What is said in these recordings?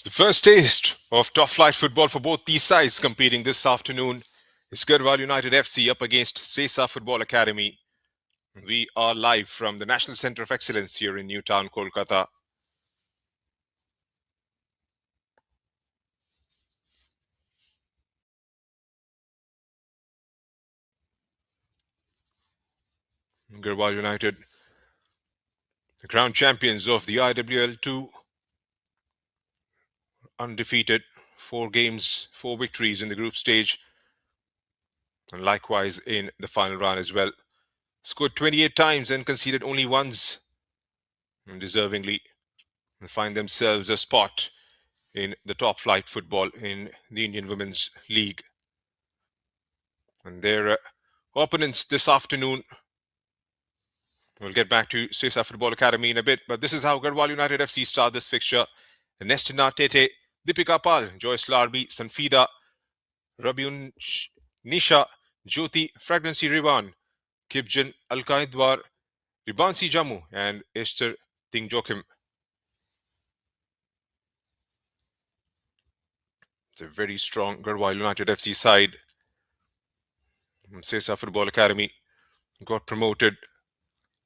The first taste of top flight football for both these sides competing this afternoon is Garhwal United FC up against Sesa Football Academy. We are live from the National Centre of Excellence here in Newtown, Kolkata. Garhwal United, the crown champions of the IWL2, undefeated, 4 games, 4 victories in the group stage, and likewise in the final round as well. Scored 28 times and conceded only once, and deservingly find themselves a spot in the top flight football in the Indian Women's League. And their opponents this afternoon, we'll get back to Sesa Football Academy in a bit, but this is how Garhwal United FC start this fixture. Nestina Tete, Deepika Pal, Joyce Larbi, Sanfida, Rabiun Nisha, Jyoti, Fragrancy Rivan, Kibjan Alkaidwar, Ribansi Jammu, and Esther Tingjokim. It's a very strong Garhwal United FC side. Sesa Football Academy got promoted.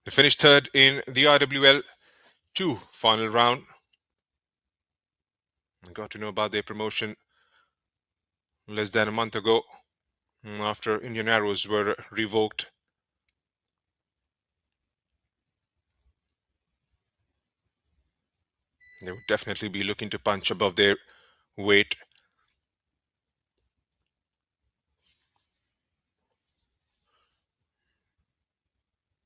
They finished third in the IWL2 final round. I got to know about their promotion less than a month ago after Indian Arrows were revoked. They would definitely be looking to punch above their weight.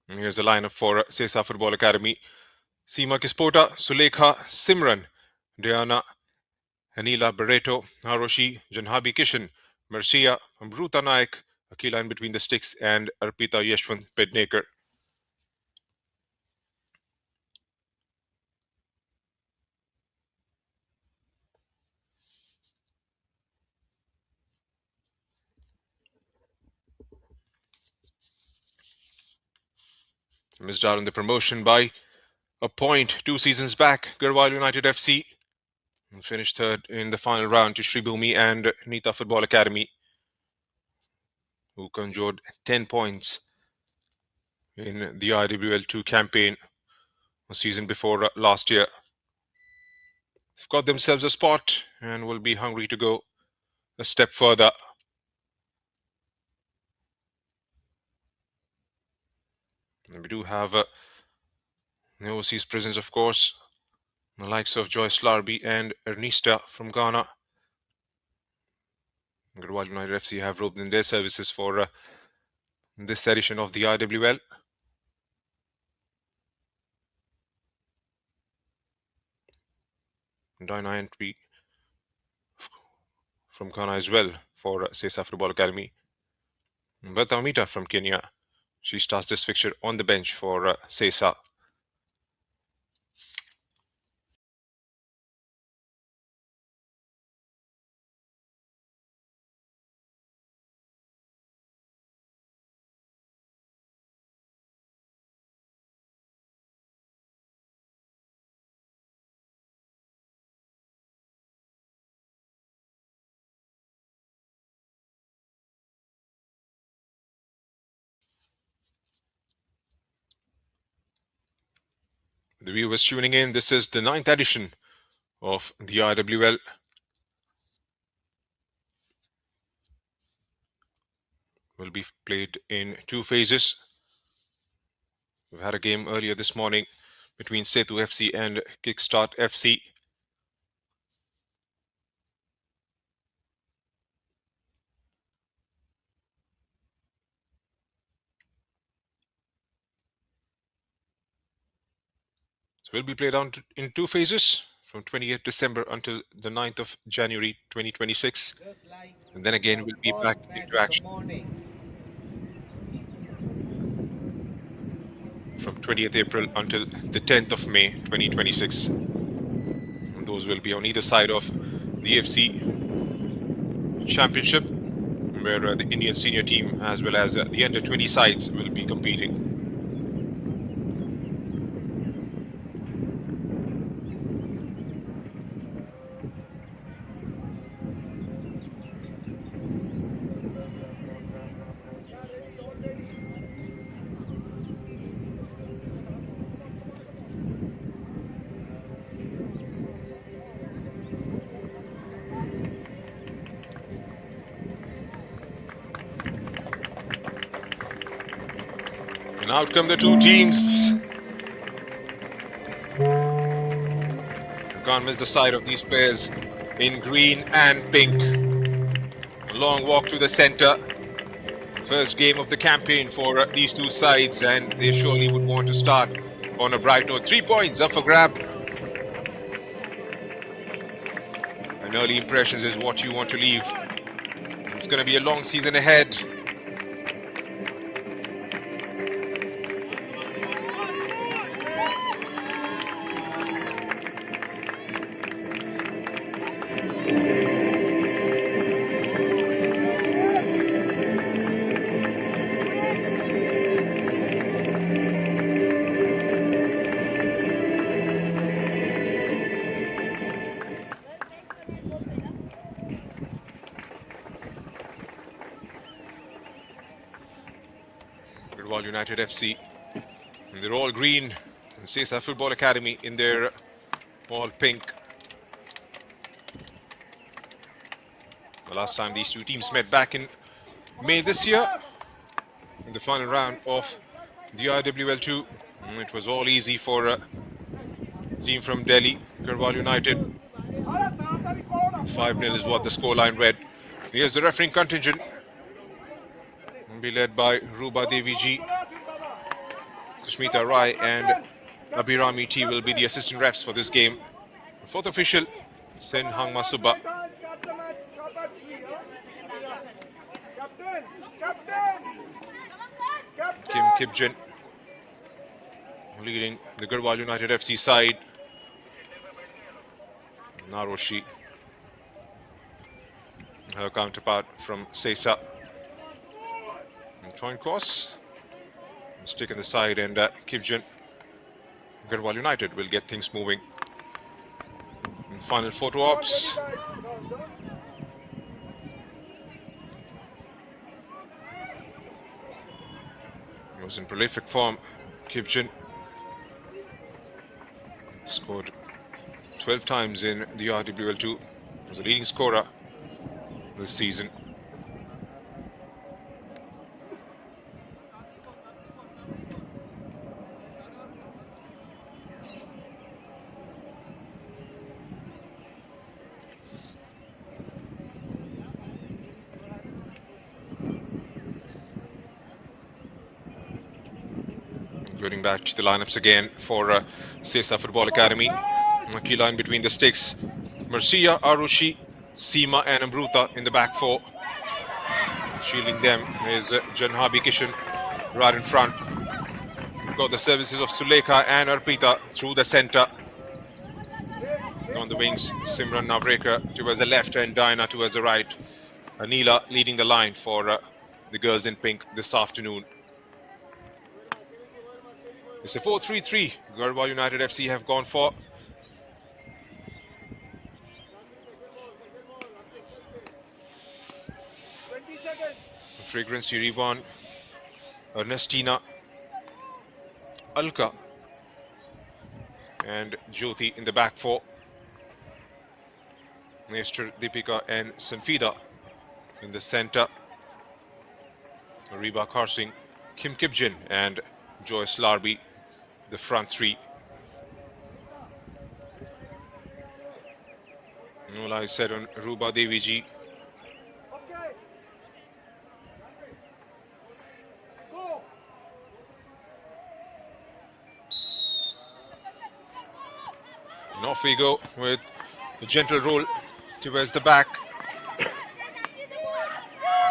And here's the lineup for Sesa Football Academy. Seema Kispota, Sulekha, Simran, Diana, Anila Barreto, Haroshi, Janhabi Kishan, Marcia, Amruta Naik, Akila in between the sticks, and Arpita Yeshwant Pednekar. Missed out on the promotion by a point 2 seasons back. Garhwal United FC finished third in the final round to Shribhumi and Nita Football Academy, who conjured 10 points in the IWL2 campaign a season before last year. They've got themselves a spot and will be hungry to go a step further. And we do have the overseas presence, of course, the likes of Joyce Larbi and Ernesta from Ghana. Garhwal United FC have roped in their services for this edition of the IWL. Diana entry from Ghana as well for Sesa Football Academy. Bertha Amita from Kenya. She starts this fixture on the bench for Sesa. The viewers tuning in, this is the 9th edition of the IWL. Will be played in 2 phases. We've had a game earlier this morning between Setu FC and Kickstart FC. So will be played out in 2 phases from 28th December until the 9th of January 2026. And then again we'll be back into action from 20th April until the 10th of May 2026. And those will be on either side of the AFC Championship, where the Indian senior team as well as the under 20 sides will be competing. And out come the two teams. Can't miss the sight of these players in green and pink. A long walk to the center. First game of the campaign for these two sides, and they surely would want to start on a bright note. 3 points up for grab. And early impressions is what you want to leave. It's going to be a long season ahead. Garhwal United FC, and they're all green. And Sesa Football Academy in their all pink. The last time these two teams met back in May this year, in the final round of the IWL2. It was all easy for a team from Delhi, Garhwal United. 5-0 is what the scoreline read. Here's the refereeing contingent. Will be led by Ruba Deviji, Sushmita Rai and Abhirami T will be the assistant refs for this game. The fourth official, Sen Hangma Subba. Kim Kipjan leading the Garhwal United FC side. Naroshi, her counterpart from Sesa. Trying cross, stick in the side, and Kipjan. Garhwal United will get things moving. And final photo ops. He was in prolific form. Kipjan scored 12 times in the RWL2. Was a leading scorer this season. Going back to the lineups again for Sesa Football Academy. Key line between the sticks. Marcia, Arushi, Seema and Amruta in the back four. Shielding them is Janhabi Kishan right in front. Got the services of Sulekha and Arpita through the center. On the wings, Simran Navrekar towards the left and Diana towards the right. Anila leading the line for the girls in pink this afternoon. It's a 4-3-3. Garhwal United FC have gone for. Fragrance Yurivan, Ernestina, Alka, and Jyoti in the back four. Nestor, Deepika, and Sanfida in the center. Reba Karsing, Kim Kipjan, and Joyce Larbi, the front three. All I said on Ruba Deviji. And off we go with the gentle roll towards the back.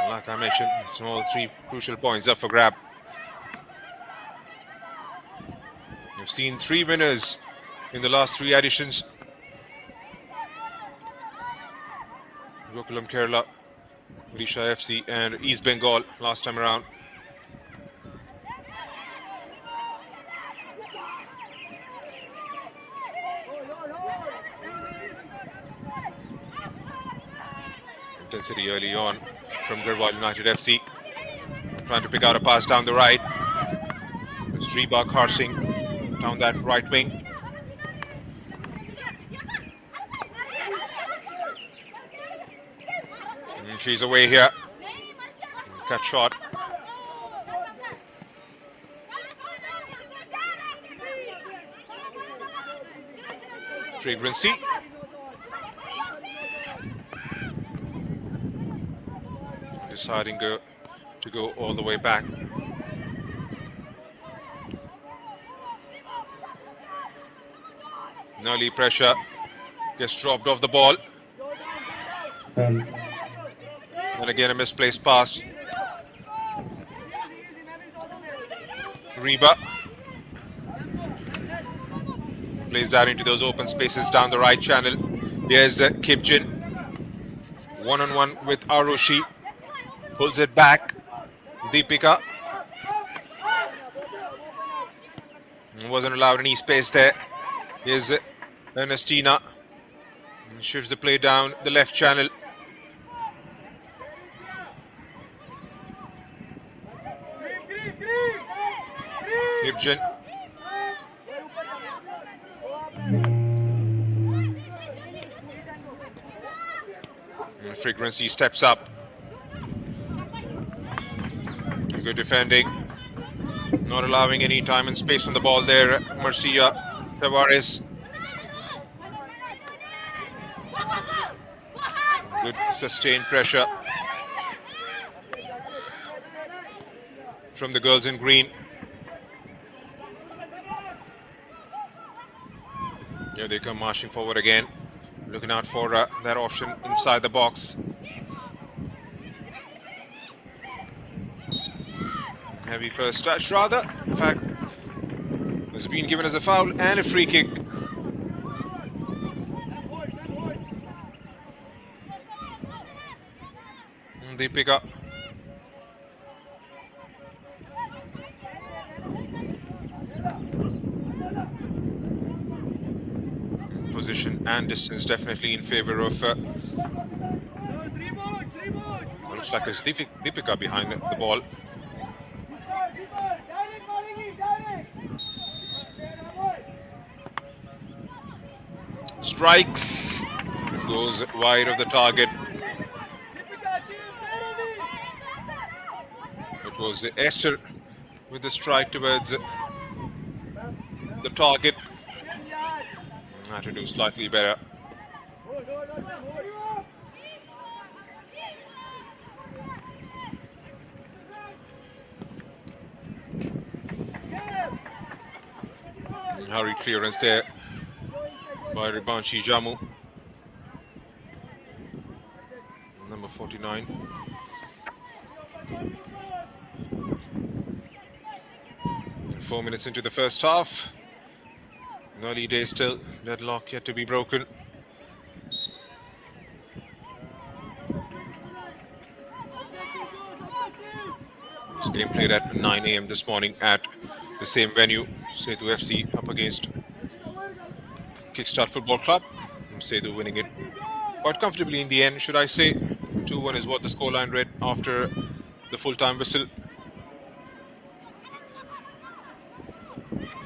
Like I mentioned, it's all 3 crucial points up for grab. We've seen 3 winners in the last 3 editions. Gokulam Kerala, Odisha FC and East Bengal last time around. Intensity early on from Garhwal United FC. Trying to pick out a pass down the right. Reba Karsing down that right wing. And she's away here. Cut shot. Fragrancy. Deciding to go all the way back. Nearly pressure. Gets dropped off the ball. And again a misplaced pass. Reba plays that into those open spaces down the right channel. Here's Kipjin. One-on-one with Arushi. Pulls it back. Deepika. Wasn't allowed any space there. Here's Ernestina. Shifts the play down the left channel. Kipjin. Fragrancy steps up. Good defending. Not allowing any time and space on the ball there. Marcia Tavares. Good sustained pressure from the girls in green. Here they come marching forward again. Looking out for that option inside the box. Heavy first touch rather. In fact, has been given as a foul and a free kick. And they pick up. Position and distance definitely in favor of looks like it's Deepika behind the ball. Strikes, goes wide of the target. It was Esther with the strike towards the target. Had to do slightly better. Hurried clearance there by Ribanshi Jamu. Number 49. And 4 minutes into the first half. Early days still, deadlock yet to be broken. This game played at 9 AM this morning at the same venue. Setu FC up against Kickstart Football Club. Setu winning it quite comfortably in the end, should I say. 2-1 is what the scoreline read after the full-time whistle.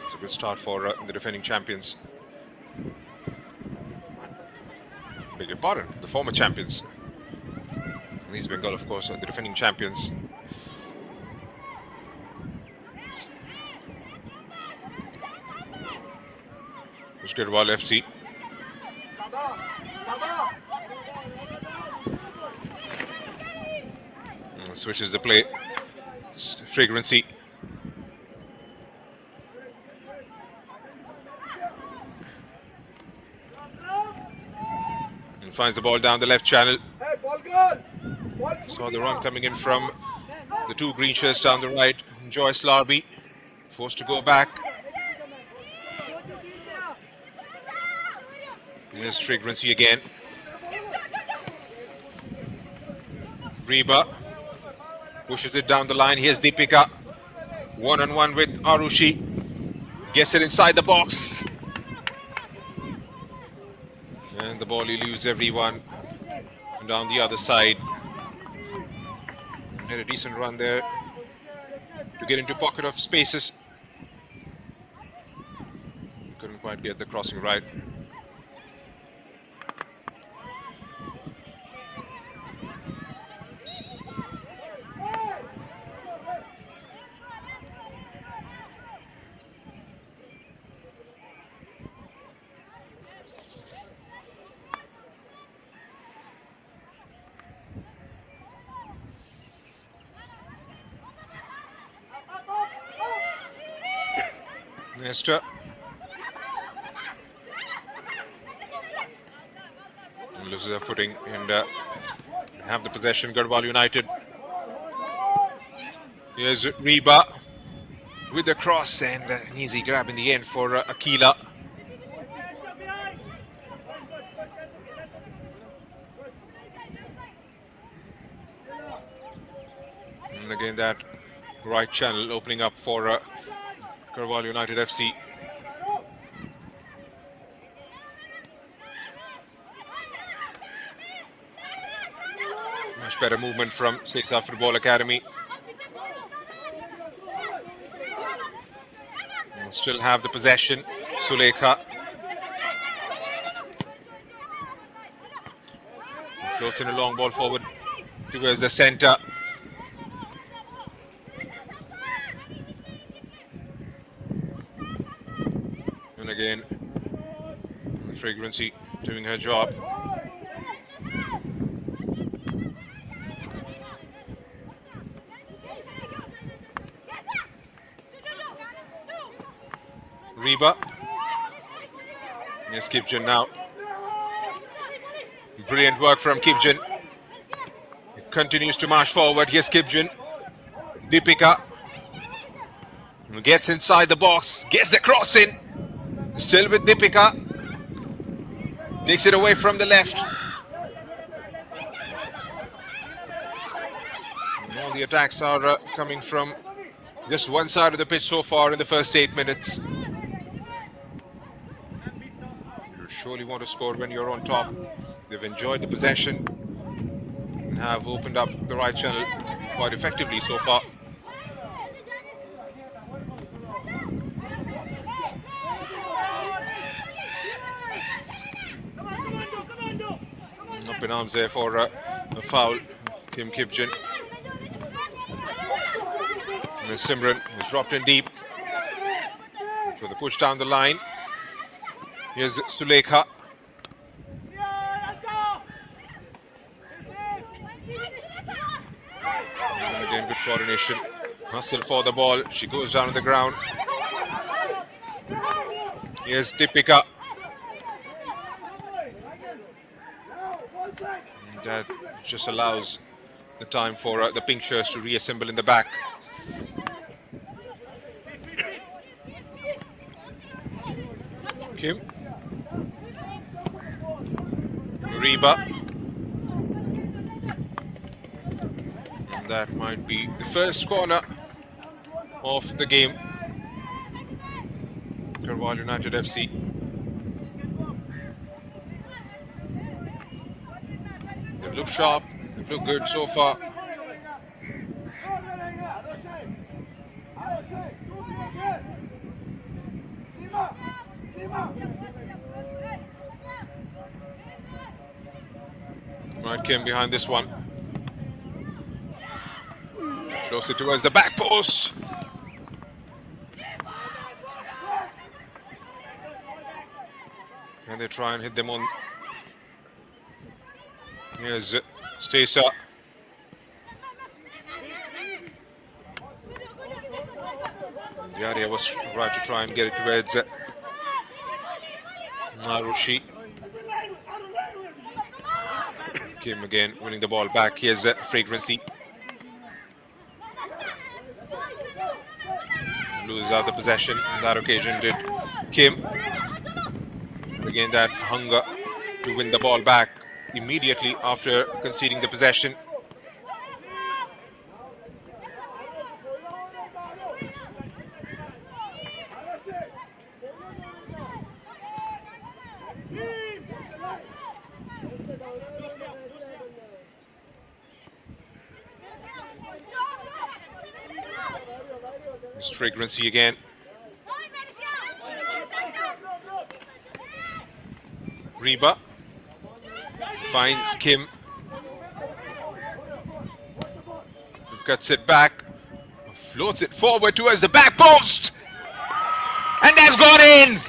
It's a good start for the defending champions. Beg your pardon, the former champions. East Bengal, of course, are the defending champions. It's Garhwal FC. Switches the play. Fragrancy. And finds the ball down the left channel. Saw the run coming in from the two green shirts down the right. Joyce Larby forced to go back. Here's Fragrancy again. Reba pushes it down the line. Here's Deepika. One-on-one with Arushi. Gets it inside the box. And the ball eludes everyone. And down the other side. Had a decent run there to get into pocket of spaces. Couldn't quite get the crossing right. Nesta. Loses their footing and have the possession. Garhwal United. Here's Reba with the cross and an easy grab in the end for Akila. And again, that right channel opening up for Garhwal United FC. Much better movement from Sesa Football Academy. We'll still have the possession. Sulekha. Floats in a long ball forward towards the center. And again, Fragrancy doing her job. Reba. Yes, Kipjan now. Brilliant work from Kipjan. Continues to march forward. Here's Kipjan. Deepika gets inside the box. Gets the cross in. Still with Deepika. Takes it away from the left. And all the attacks are coming from just one side of the pitch so far in the first 8 minutes. You surely want to score when you're on top. They've enjoyed the possession and have opened up the right channel quite effectively so far. Up in arms there for a foul. Kim Kipjan. And Simran was dropped in deep for the push down the line. Here's Sulekha. And again, good coordination. Hustle for the ball. She goes down on the ground. Here's Deepika. And that just allows the time for the pink shirts to reassemble in the back. Kim. Reba. And that might be the first corner of the game. Garhwal United FC. They've looked sharp, they've looked good so far. Right, Kim behind this one. Flows it towards the back post. And they try and hit them on. Here's Sesa. The idea was right to try and get it towards Narushi. Kim again winning the ball back. Here's Fragrancy. Loses out the possession. On that occasion did Kim. Again, that hunger to win the ball back immediately after conceding the possession. It's Fragrancy again. Reba finds Kim, cuts it back, floats it forward towards the back post, and that's gone in.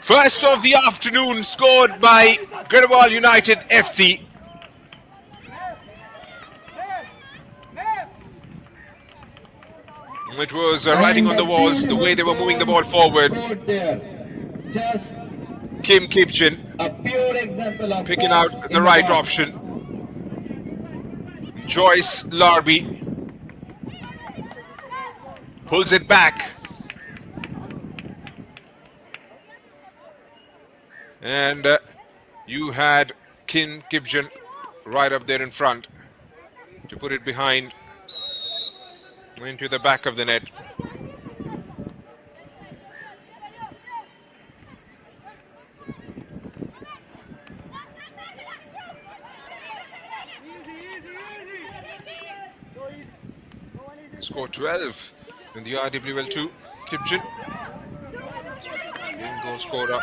First of the afternoon scored by Garhwal United FC. It was writing on the walls, the way they were moving the ball forward. Just Kim Kipchen a pure example of picking out the right option. Joyce Larby pulls it back. And you had Kim Kipchen right up there in front to put it behind into the back of the net. Score 12 in the IWL2. Kipchen, leading goal scorer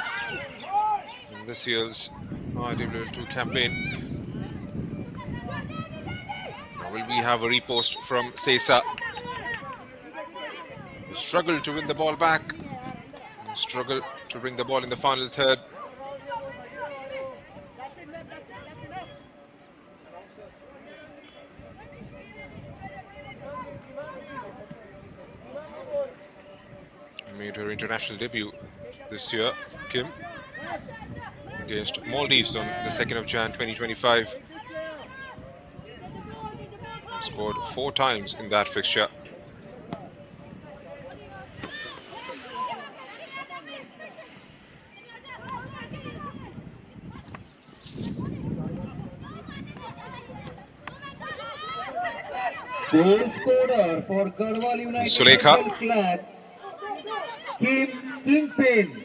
in this year's IWL2 campaign. Now will we have a repost from Sesa? Struggle to win the ball back. Struggle to bring the ball in the final third. Made her international debut this year, Kim, against Maldives on the 2nd of Jan 2025. Scored 4 times in that fixture. Goal scorer for Garhwal United Sulekha. Club, Kim Kingpin.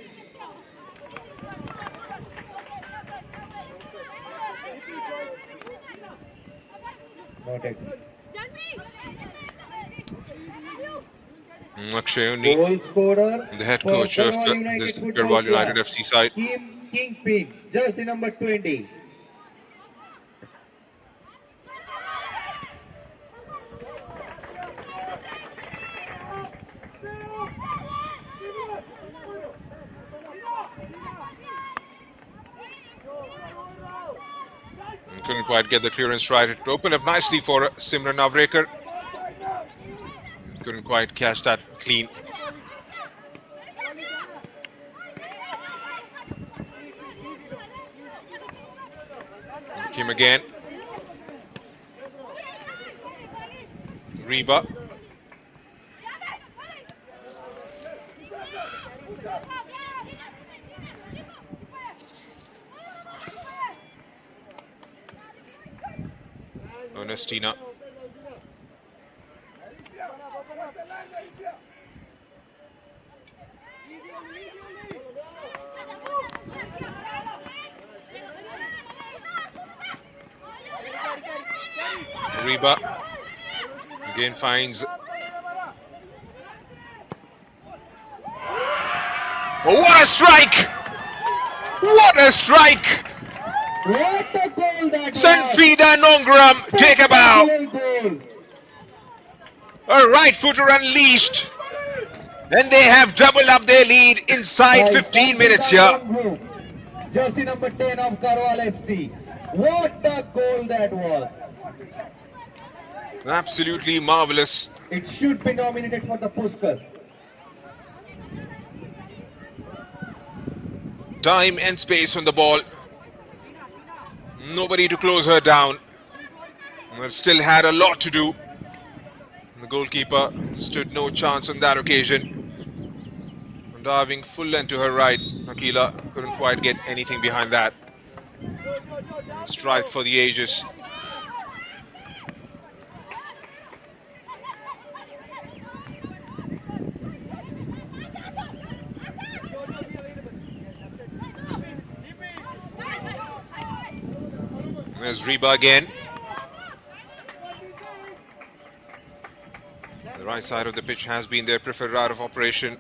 Noted. Akshayoni, Goal scorer the head for coach of Garhwal this Football Garhwal Club, United FC side. Kim Kingpin, jersey number 20. Couldn't quite get the clearance right. It opened up nicely for Simran Navrekar. Couldn't quite catch that clean. Kim again. Reba. Ernestina. Reba again finds. Oh, what a strike! What a strike! What a goal that Sanfida Nongram, take a bow. A right footer unleashed. And they have doubled up their lead inside 15 minutes here. Jersey number 10 of Garhwal FC. What a goal that was. Absolutely marvelous. It should be nominated for the Puskas. Time and space on the ball. Nobody to close her down. But still had a lot to do. The goalkeeper stood no chance on that occasion. Diving full length to her right, Akila couldn't quite get anything behind that. Strike for the ages. There's Reba again. The right side of the pitch has been their preferred route of operation.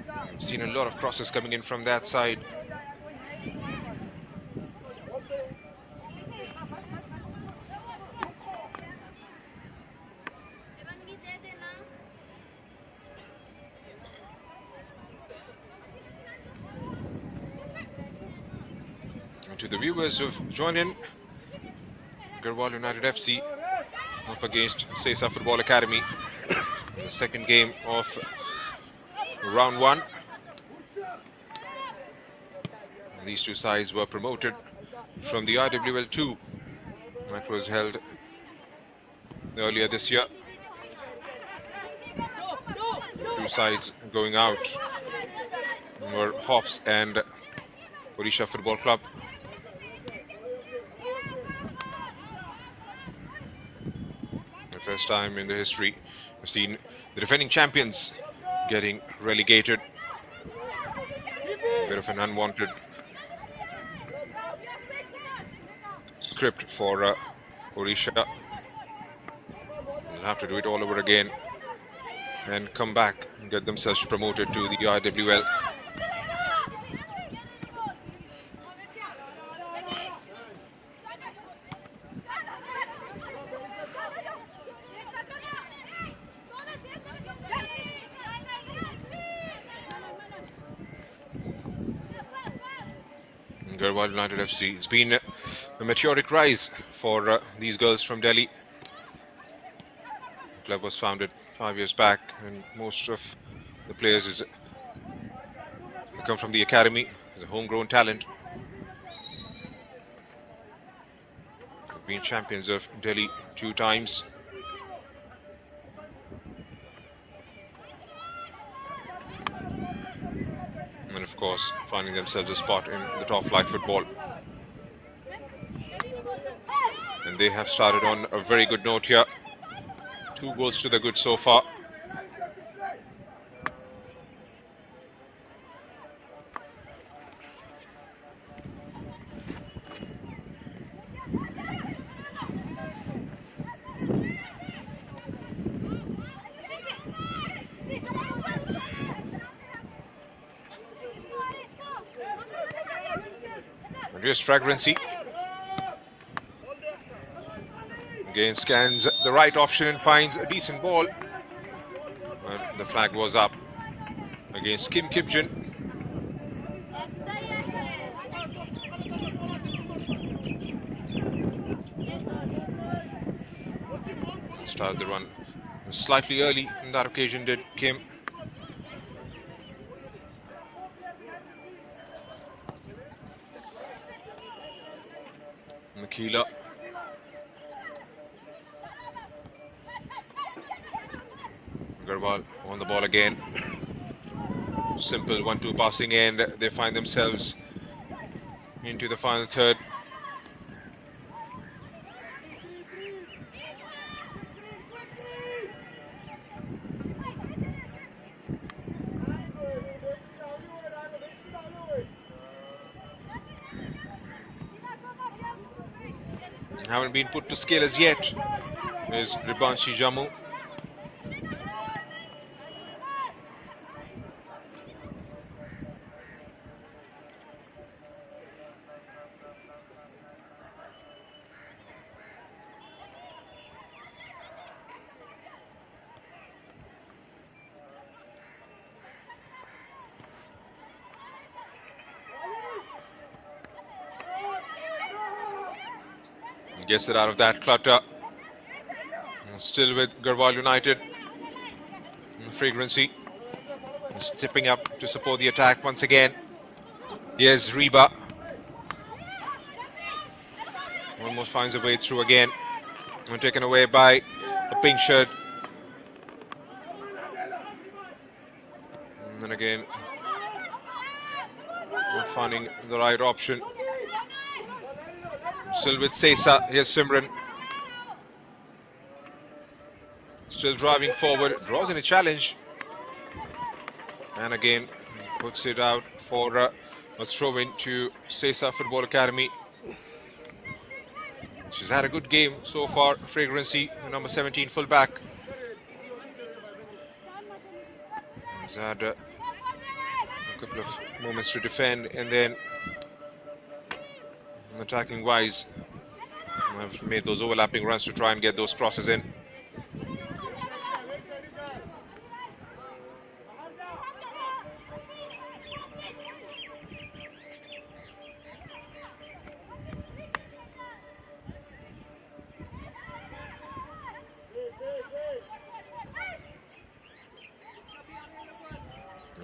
I've seen a lot of crosses coming in from that side. And to the viewers who've joined in, Garhwal United FC up against Sesa Football Academy. The second game of round one. These two sides were promoted from the IWL 2 that was held earlier this year. The two sides going out were Hops and Odisha Football Club. The first time in the history we've seen the defending champions getting relegated. A bit of an unwanted script for Odisha. They'll have to do it all over again and come back and get themselves promoted to the IWL. Garhwal United FC. It's been a meteoric rise for these girls from Delhi. The club was founded 5 years back, and most of the players come from the academy. It's a homegrown talent. They've been champions of Delhi 2 times. And of course, finding themselves a spot in the top flight football. And they have started on a very good note here. 2 goals to the good so far. And here's Fragrancy. Again scans the right option and finds a decent ball. And the flag was up against Kim Kipjun. Started the run slightly early on that occasion, did Kim. Makila. Garhwal on the ball again. Simple 1-2 passing, and they find themselves into the final third. Haven't been put to scale as yet is Ribanshi Jammu. Gets it out of that clutter. Still with Garhwal United. Fragrancy stepping up to support the attack once again. Here's Reba. Almost finds a way through again. And taken away by a pink shirt. And then again, not finding the right option. Still with Sesa. Here's Simran. Still driving forward. Draws in a challenge. And again, puts it out for a throw-in to Sesa Football Academy. She's had a good game so far. Fragrancy, number 17 fullback. He's had a couple of moments to defend, and then attacking wise, I've made those overlapping runs to try and get those crosses in.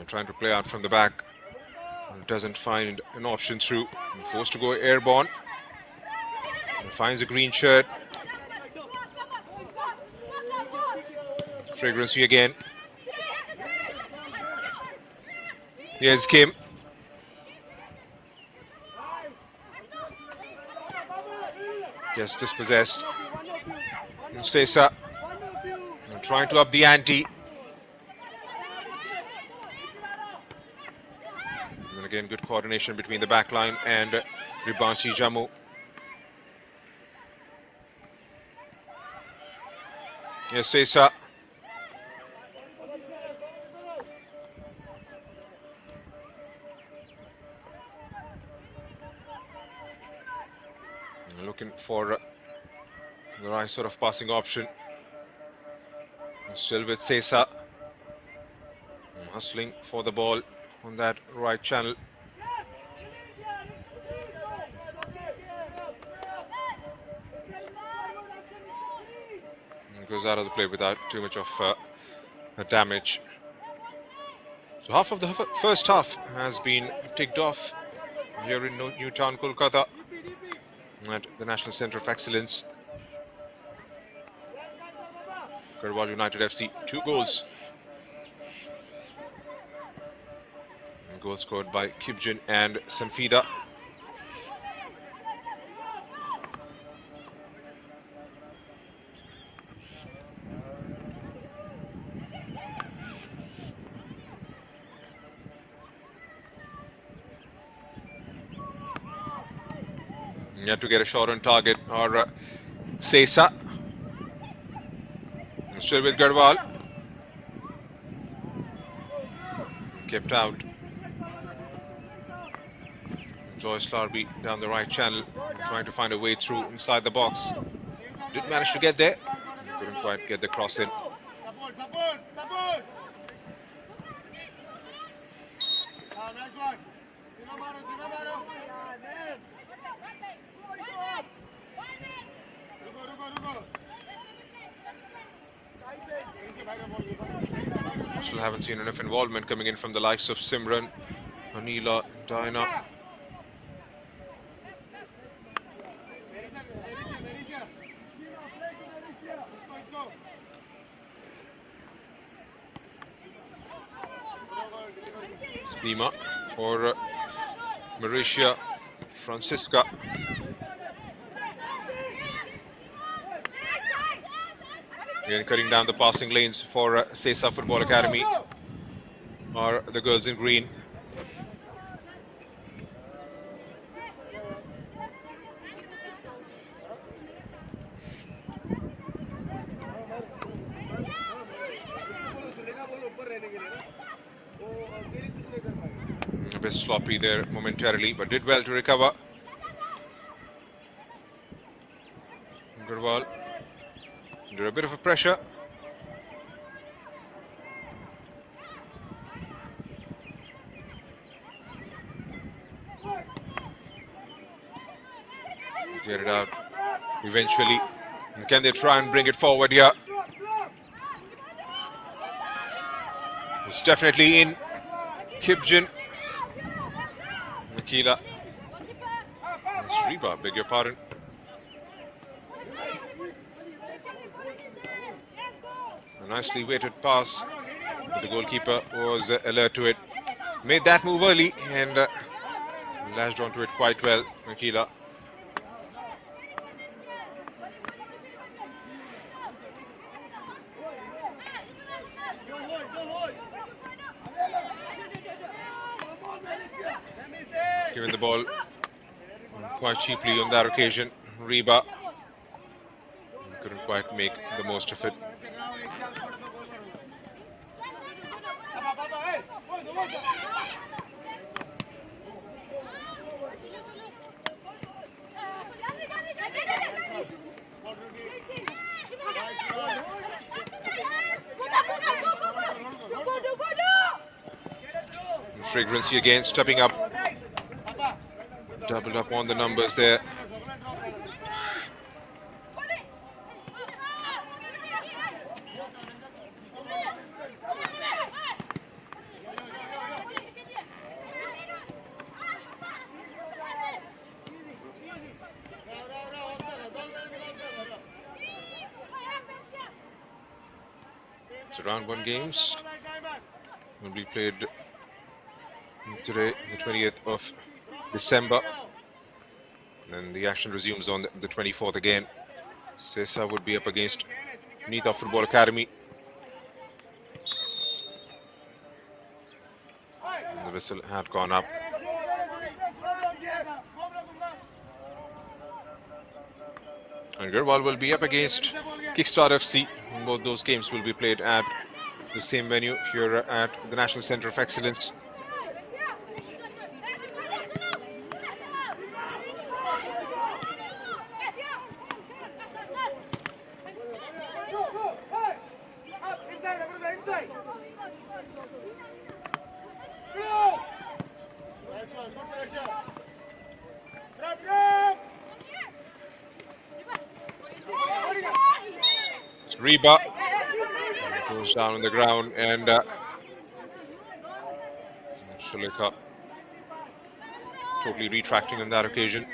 Trying to play out from the back. Doesn't find an option through. Forced to go airborne. Finds a green shirt. Fragrancy again. Here's Kim. Gets dispossessed. Sesa trying to up the ante. And again, good coordination between the back line and Ribanchi Jammu. Here's Sesa. Looking for the right sort of passing option. Still with Sesa. Hustling for the ball on that right channel. And goes out of the play without too much of damage. So half of the first half has been ticked off here in Newtown, Kolkata, at the National Centre of Excellence. Garhwal United FC, 2 goals. Goal scored by Kibjin and Sanfida. Yet to get a shot on target or Sesa. Still with Garhwal. Kept out. Joyce Larby down the right channel, trying to find a way through inside the box. Did manage to get there. Couldn't quite get the cross in. Still haven't seen enough involvement coming in from the likes of Simran, Anila, Diana. Seema for Mauricia Francisca. Again, cutting down the passing lanes for Sesa Football Academy, or the girls in green. A bit sloppy there momentarily, but did well to recover. Garhwal under a bit of a pressure. Get it out eventually. Can they try and bring it forward here? It's definitely in. Kibjin. Nakila. Sriba, beg your pardon. A nicely weighted pass, but the goalkeeper was alert to it. Made that move early and lashed onto it quite well, Nakila. Given the ball quite cheaply on that occasion, Reba couldn't quite make the most of it. Fragrancy again stepping up, doubled up on the numbers there. So round one games will be played today, the 20th of December. Then the action resumes on the 24th again. Sesa would be up against Nita Football Academy. And the whistle had gone up. And Garhwal will be up against Kickstart FC. Both those games will be played at the same venue here at the National Centre of Excellence. Reba goes down on the ground, and Shulika totally retracting on that occasion.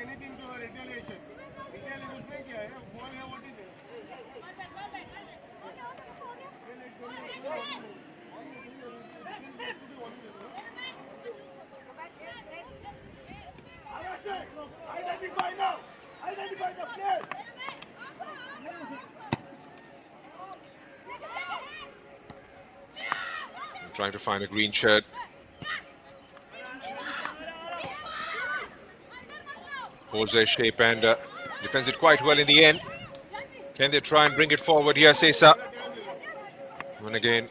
Trying to find a green shirt. Holds their shape and defends it quite well in the end. Can they try and bring it forward here, Sesa? And again,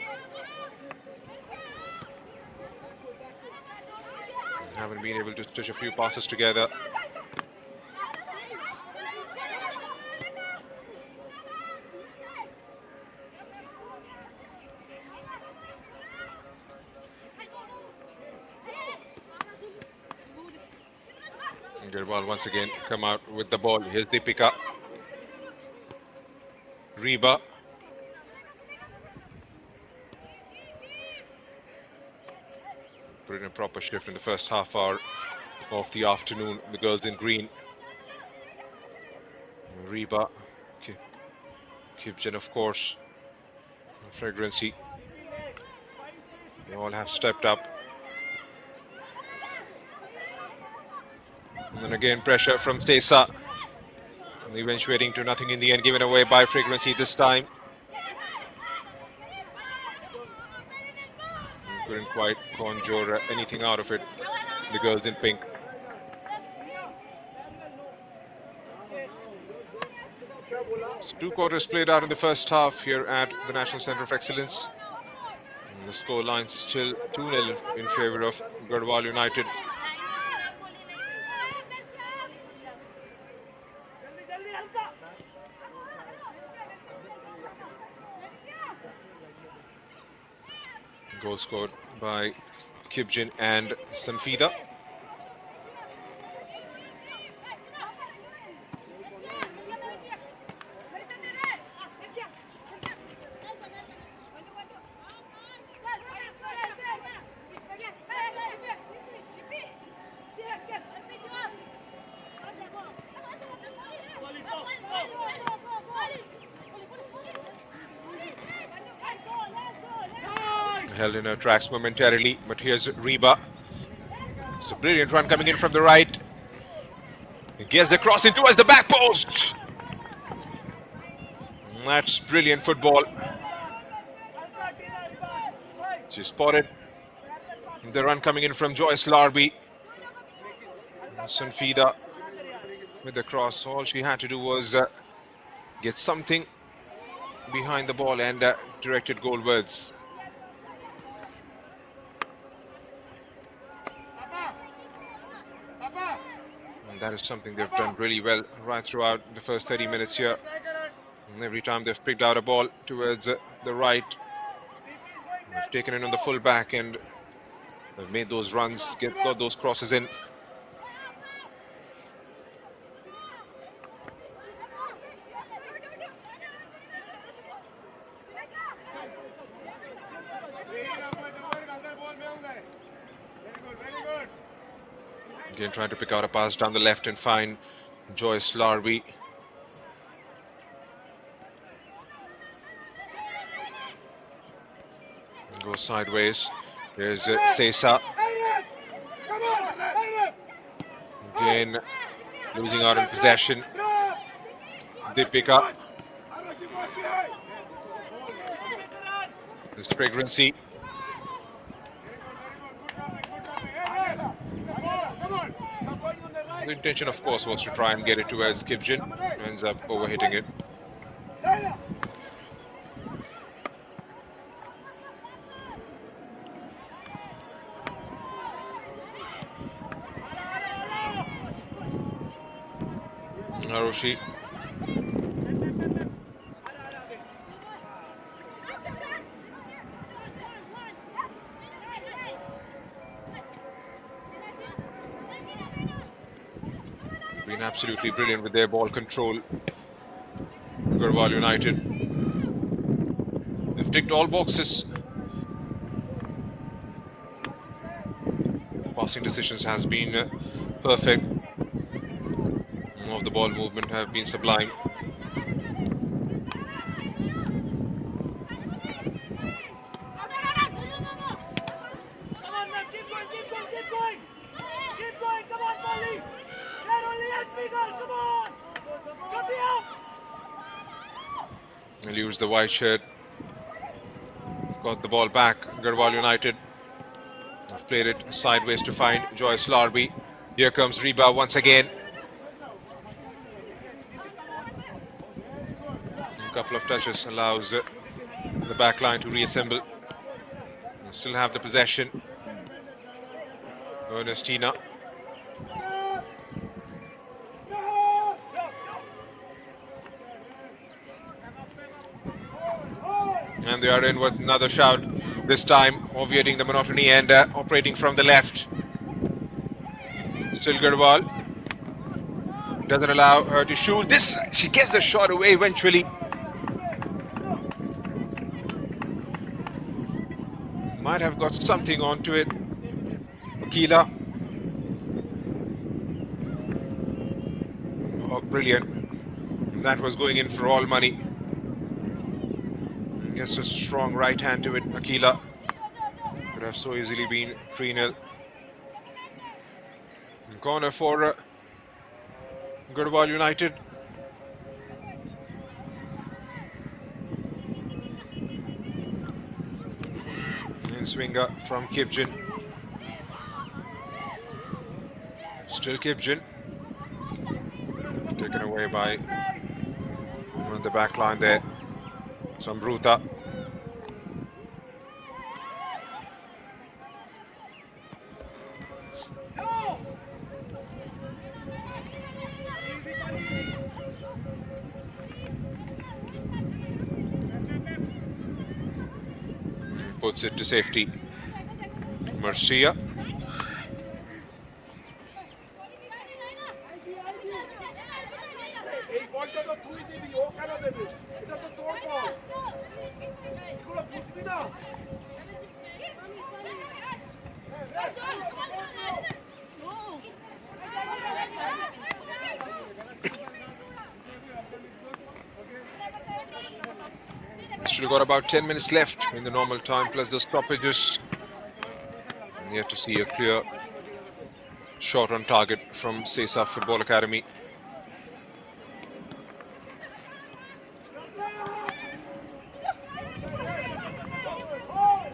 haven't been able to stitch a few passes together. Garhwal once again come out with the ball. Here's Deepika. Reba. Put in a proper shift in the first half hour of the afternoon. The girls in green. Reba. Kibjan, of course. Fragrancy. They all have stepped up. And then again, pressure from Sesa. Eventuating to nothing in the end, given away by Fragrancy this time. Couldn't quite conjure anything out of it, the girls in pink. So 2 quarters played out in the first half here at the National Centre of Excellence. And the scoreline still 2-0 in favour of Garhwal United. Goal scored by Kibjan and Sanfida. Held in her tracks momentarily, but here's Reba. It's a brilliant run coming in from the right. He gets the cross in towards the back post. That's brilliant football. She spotted the run coming in from Joyce Larby. Sanfida with the cross. All she had to do was get something behind the ball and directed goalwards. That is something they've done really well right throughout the first 30 minutes here. And every time they've picked out a ball towards the right, they've taken it on the full back and they've made those runs, got those crosses in. Again, trying to pick out a pass down the left and find Joyce Larby. Goes sideways. There's Sesa. Again, losing out in possession. They pick up. There's Fragrancy. The intention, of course, was to try and get it towards Kibjin. Ends up overhitting it. Naroshi. Been absolutely brilliant with their ball control. Garhwal United. They've ticked all boxes. The passing decisions has been perfect. Of the ball movement have been sublime. He'll use the white shirt. Got the ball back. Garhwal United have played it sideways to find Joyce Larby. Here comes Reba once again. A couple of touches allows the back line to reassemble. They still have the possession. Ernestina. And they are in with another shout, this time obviating the monotony and operating from the left. Still Garhwal. Doesn't allow her to shoot. This, she gets the shot away eventually. Might have got something onto it. Akila. Oh, brilliant. That was going in for all money. Gets a strong right hand to it. Akila could have so easily been 3-0. Corner for Garhwal United. And swinger from Kibjin. Still Kibjin. Taken away by on the back line there. Sambruta. Puts it to safety. Marcia. Still got about 10 minutes left in the normal time, plus the stoppages. Yet to see a clear shot on target from Sesa Football Academy.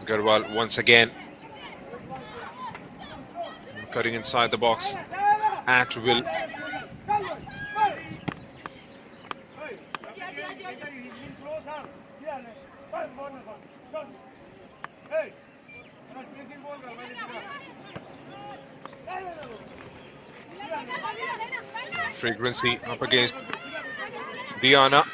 Garhwal once again. Cutting inside the box at will. Fragrancy up against Diana.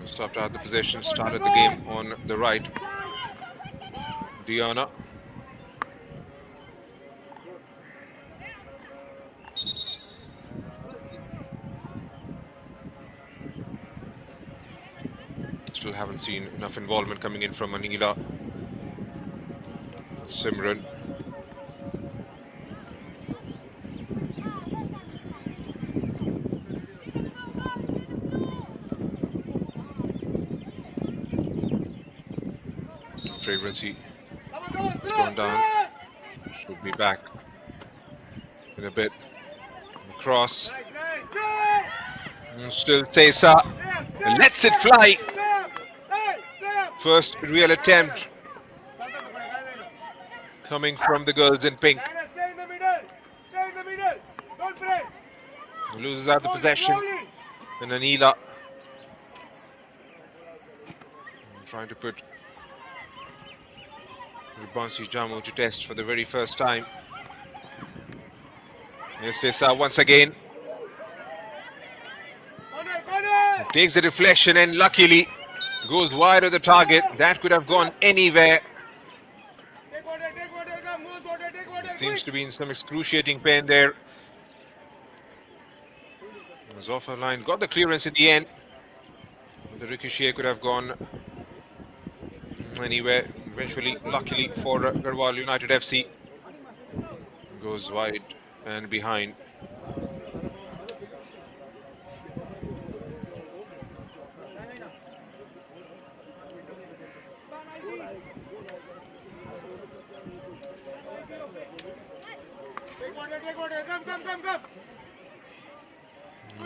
Stopped out the possession, started the game on the right. Diana. Still haven't seen enough involvement coming in from Anila. Simran. Fragrancy has gone down. Should be back in a bit. Cross. Still Sesa. Lets it fly. First real attempt coming from the girls in pink. Loses out the possession. And Anila trying to put Ribansi Jamu to test for the very first time. Here's Sesa once again. Takes the deflection and luckily goes wide of the target. That could have gone anywhere. Seems to be in some excruciating pain there. Was off her line, got the clearance at the end. The ricochet could have gone anywhere. Eventually, luckily for Garhwal United FC, goes wide and behind.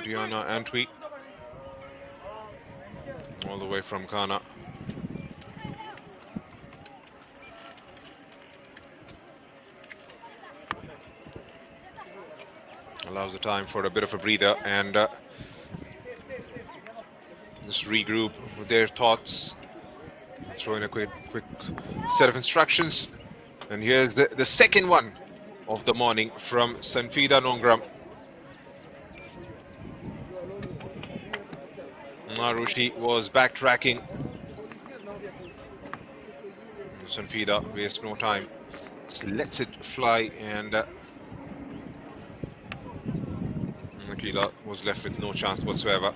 Diana Antwi, all the way from Ghana. Allows the time for a bit of a breather and just regroup with their thoughts. Throw in a quick set of instructions. And here's the second one of the morning from Sanfida Nongram. Marushi was backtracking. Sanfida wastes no time. Just lets it fly and Nakila was left with no chance whatsoever.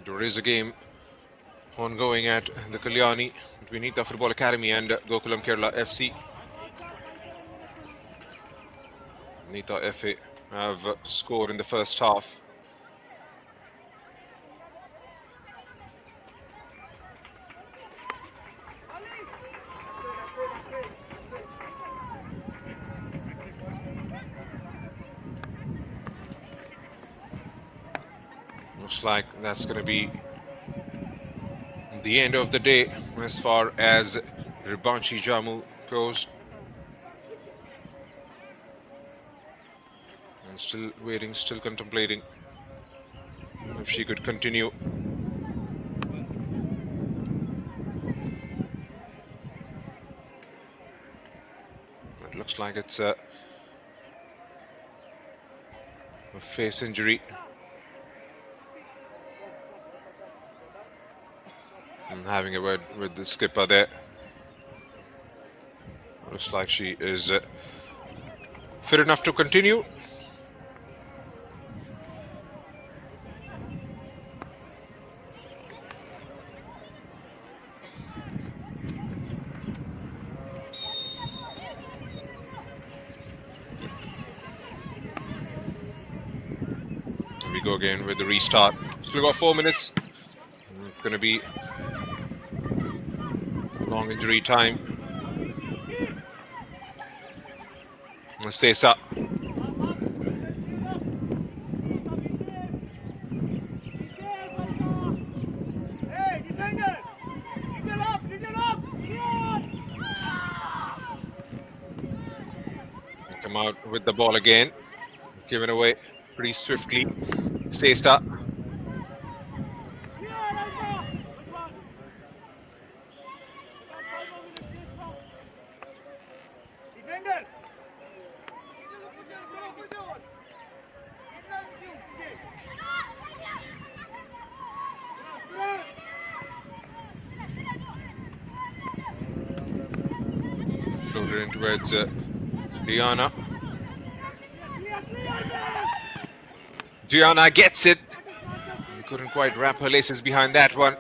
There is a game ongoing at the Kalyani between Nita Football Academy and Gokulam Kerala FC. Nita FA have scored in the first half. Looks like that's going to be the end of the day as far as Ribanchi Jamu goes. And still waiting, still contemplating if she could continue. It looks like it's a face injury. And having a word with the skipper there. Looks like she is fit enough to continue. And we go again with the restart. Still got 4 minutes. And it's going to be long injury time. Sesa. Come out with the ball again. Given away pretty swiftly. Sesa. Floated in towards Diana. Diana gets it. Couldn't quite wrap her laces behind that one.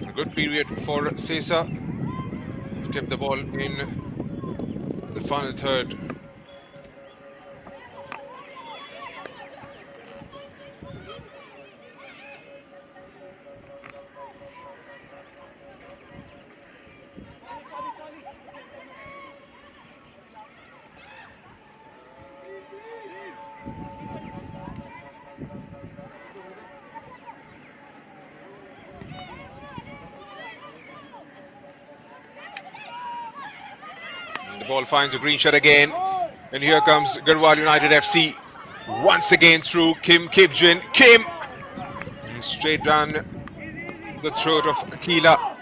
A good period for Sesa. Kept the ball in the final third. The ball finds a green shot again. And here comes Garhwal United FC. Once again through Kim Kipjin. Kim! And straight down the throat of Akila.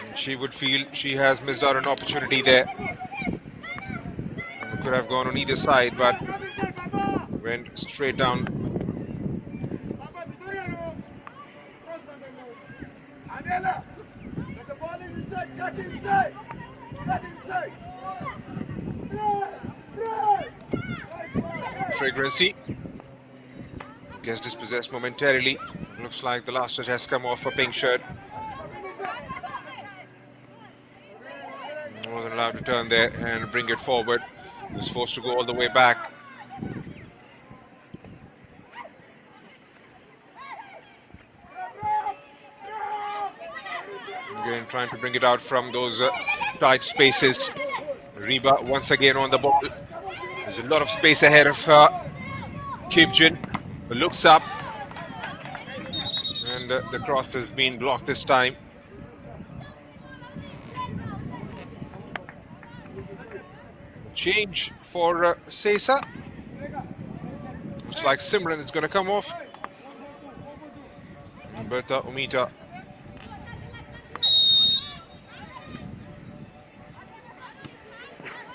And she would feel she has missed out an opportunity there. Could have gone on either side, but went straight down. Fragrancy gets dispossessed momentarily. Looks like the last touch has come off a pink shirt. Wasn't allowed to turn there and bring it forward. He was forced to go all the way back. Again, trying to bring it out from those tight spaces. Reba once again on the ball. There's a lot of space ahead of Kipjin. Looks up. And the cross has been blocked this time. Change for Sesa. Looks like Simran is going to come off. Berta Umita.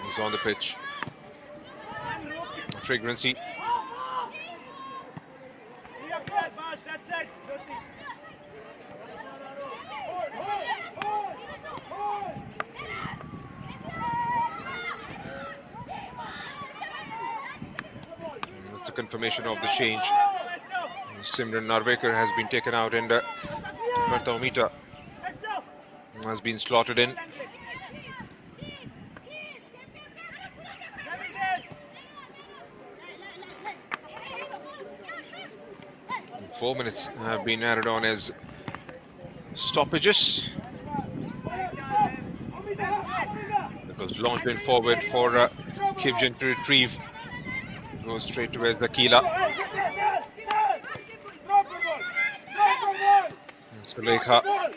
He's on the pitch. Fragrancy. That's a confirmation of the change. Simran Narvekar has been taken out and Berta Umita has been slotted in. Four minutes have been added on as stoppages. It was launched in forward for Kipjin to retrieve. Goes straight towards Akila. Sulekha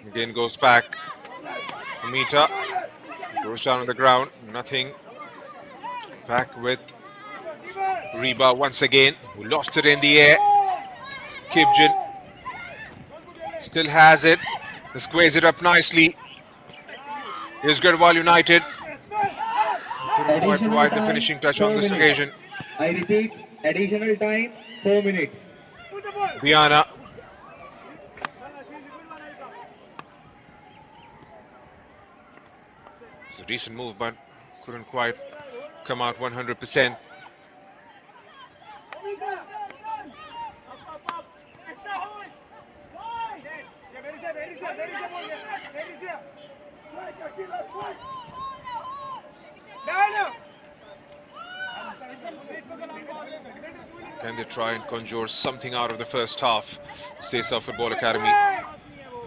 again goes back. Amita goes down on the ground. Nothing. Back with Reba once again, who lost it in the air. Kipjin still has it. Squares it up nicely. Here's Garhwal United. Couldn't quite provide the finishing touch on this occasion. I repeat, additional time, 4 minutes. Diana. It's a decent move, but couldn't quite come out 100%. Can they try and conjure something out of the first half? Sesa Football Academy.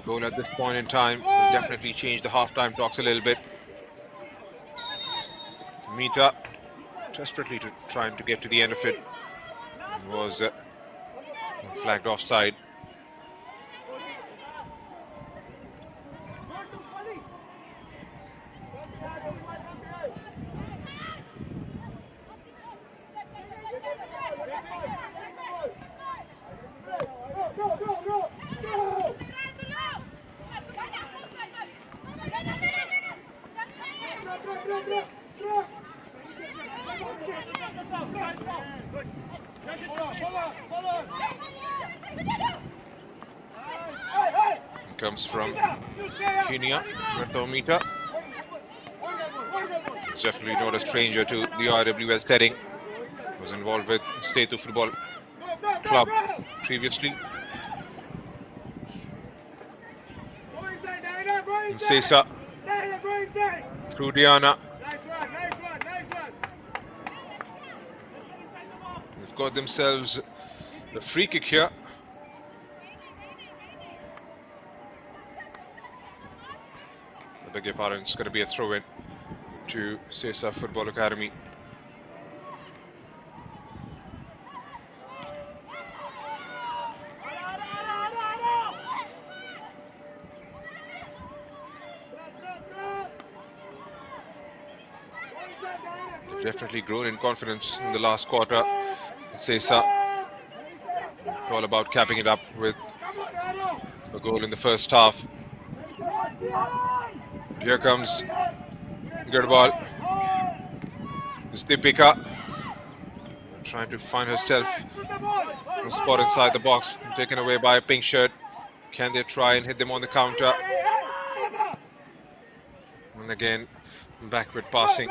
Goal at this point in time will definitely change the halftime talks a little bit. Mita desperately trying to get to the end of it. Was flagged offside. Comes from Kenya, Meter. He's definitely not a stranger to the IWL setting. Was involved with State Football Club previously. And Sesa through Diana. They've got themselves the free kick here. I beg your pardon, it's going to be a throw in to Sesa Football Academy. They've definitely grown in confidence in the last quarter. Sesa all about capping it up with a goal in the first half. Here comes Garhwal. It's Deepika trying to find herself a spot inside the box, taken away by a pink shirt. Can they try and hit them on the counter? And again, backward passing.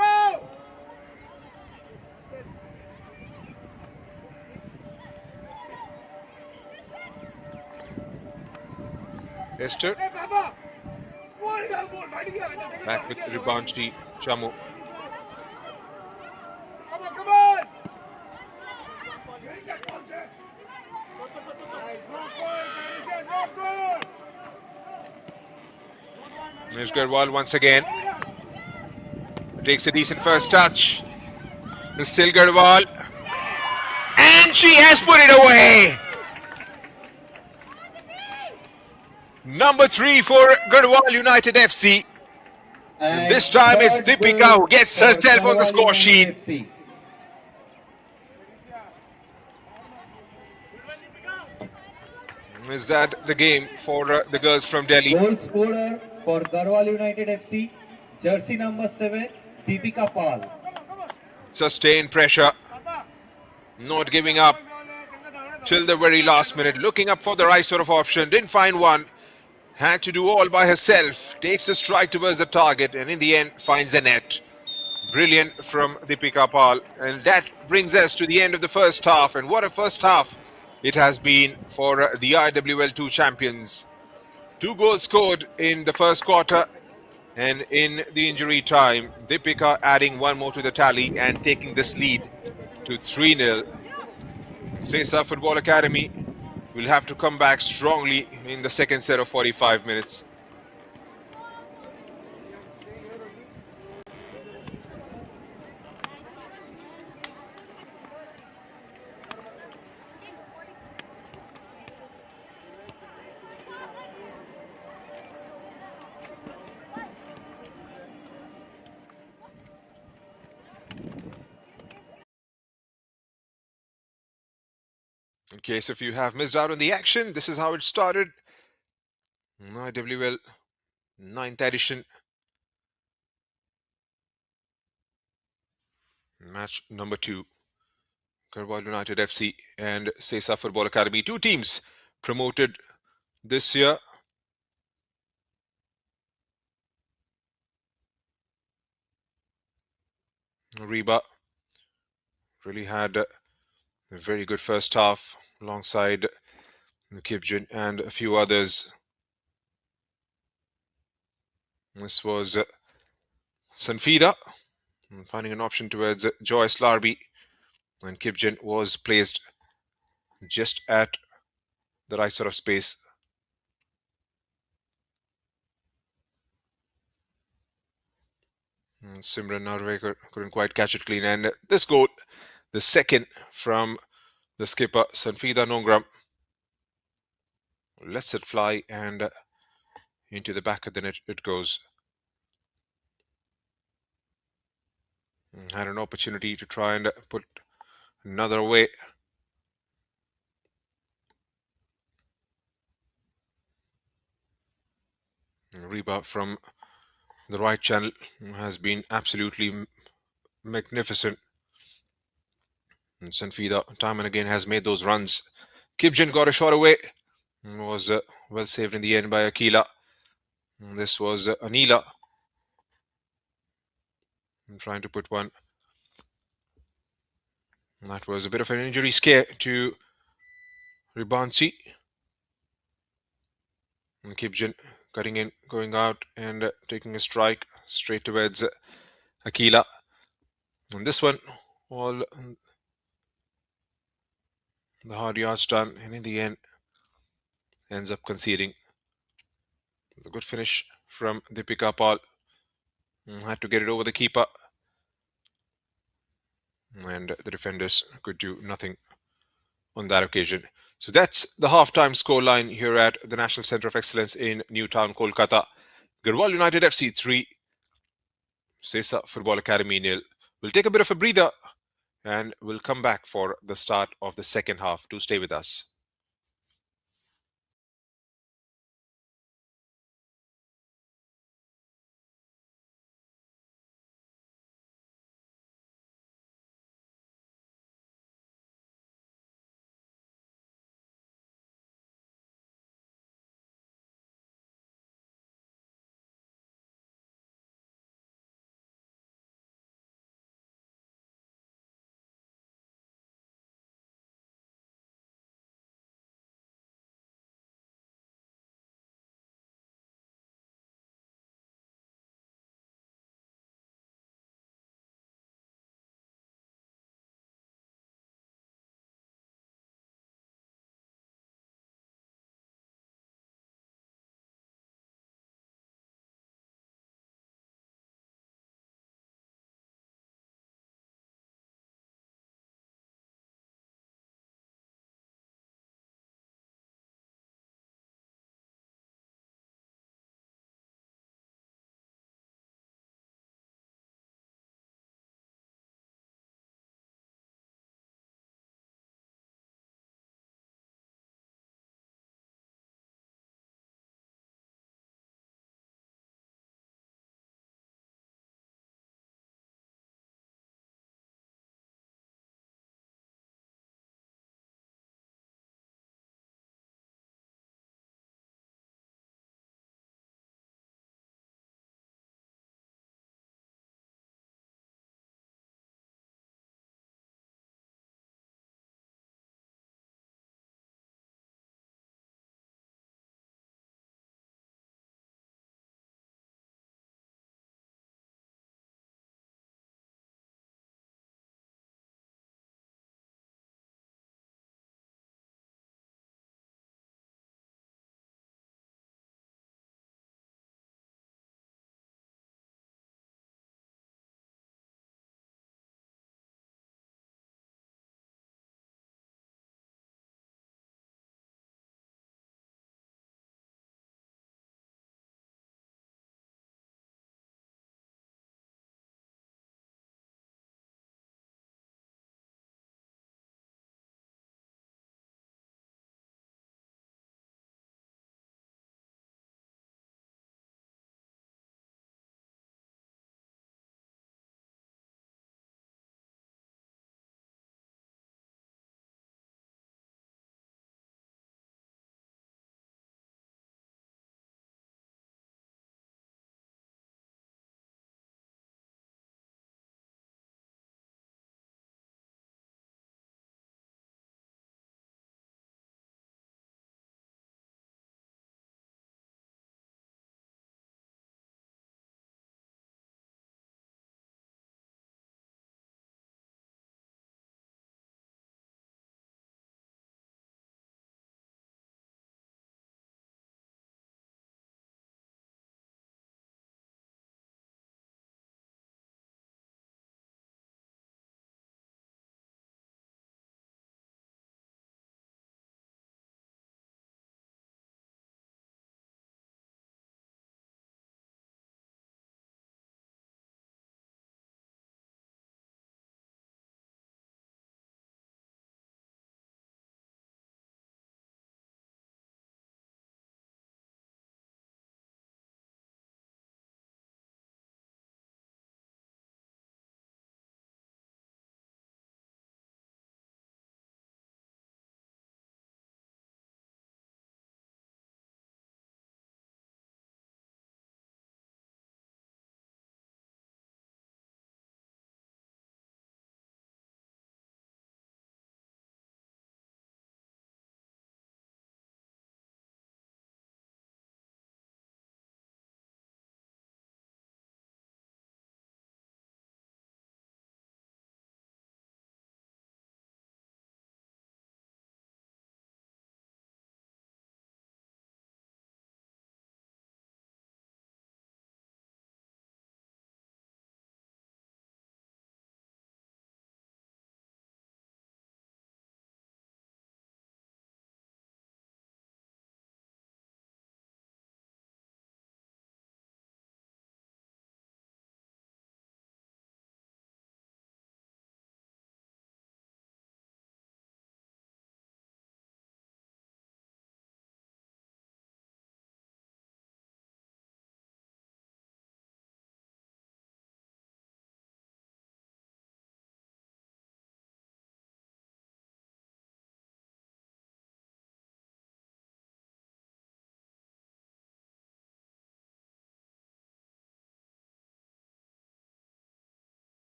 Esther back with Ribanchi Chamu. There's Garhwal once again. Takes a decent first touch. It's still Garhwal. And she has put it away. Number 3 for Garhwal United FC. And this time it's Deepika who gets herself on the score sheet. Is that the game for the girls from Delhi? Goal scorer for Garhwal United FC, jersey number 7, Deepika Pal. Sustained pressure, not giving up till the very last minute, looking up for the right sort of option, didn't find one, had to do all by herself, takes a strike towards the target and in the end finds a net. Brilliant from Deepika Pal, and that brings us to the end of the first half, and what a first half it has been for the IWL 2 champions. 2 goals scored in the first quarter, and in the injury time, Deepika adding 1 more to the tally and taking this lead to 3-0. Sesa Football Academy will have to come back strongly in the second set of 45 minutes. In case if you have missed out on the action, this is how it started. IWL 9th edition. Match number 2. Garhwal United FC and Sesa Football Academy. 2 teams promoted this year. Reba really had a very good first half alongside Kipjun and a few others. This was Sanfida finding an option towards Joyce Larby, and Kipjun was placed just at the right sort of space. And Simran Narvekar couldn't quite catch it clean, and this goal, the second from the skipper Sanfida Nongram, lets it fly and into the back of the net it goes. Had an opportunity to try and put another away. Reba from the right channel has been absolutely magnificent. And Sanfida time and again has made those runs. Kipjun got a shot away. Was well saved in the end by Akila. This was Anila trying to put one. That was a bit of an injury scare to Ribansi. And Kibjan cutting in, going out and taking a strike straight towards Akila. And this one, all the hard yards done, and in the end, ends up conceding. A good finish from Deepika Pal. Had to get it over the keeper, and the defenders could do nothing on that occasion. So that's the halftime scoreline here at the National Centre of Excellence in Newtown, Kolkata. Garhwal United FC 3, Sesa Football Academy 0. We'll take a bit of a breather and we'll come back for the start of the second half. Do stay with us.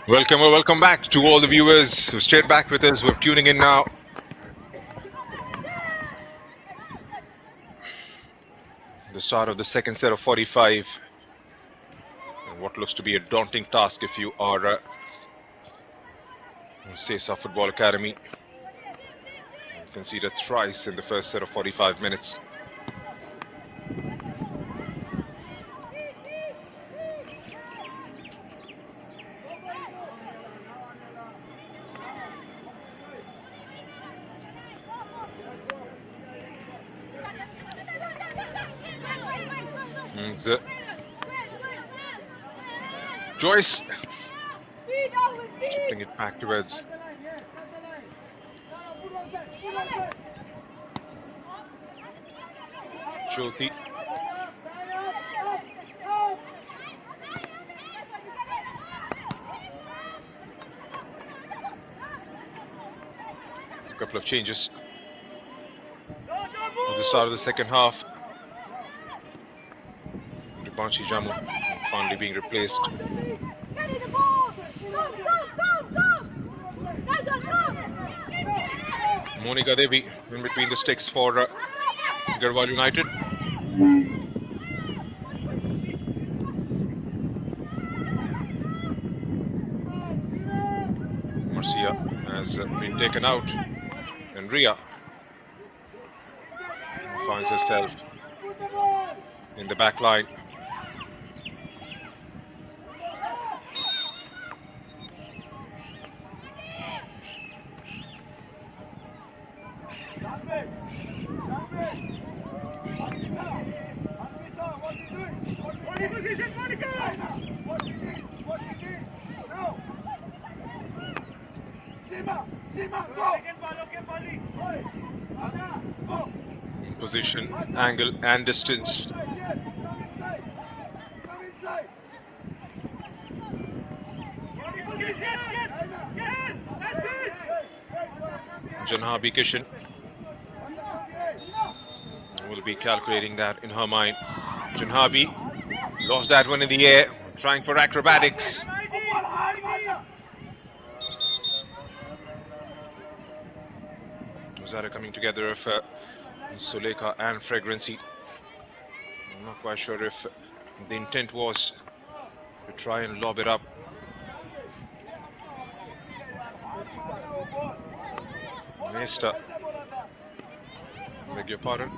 Welcome back to all the viewers who stayed back with us. We're tuning in now. The start of the second set of 45. And what looks to be a daunting task if you are Sesa Football Academy. You conceded thrice in the first set of 45 minutes. And, Joyce shifting it back towards Jyoti. A couple of changes at the start of the second half. Banshi Jamu finally being replaced. Monica Devi in between the sticks for Garhwal United. Marcia has been taken out, and Ria finds herself in the back line. Position, angle, and distance. Janhabi Kishan will be calculating that in her mind. Janhabi lost that one in the air, trying for acrobatics. Zara coming together of Suleka and Fragrancy. I'm not quite sure if the intent was to try and lob it up. Nesta, beg your pardon.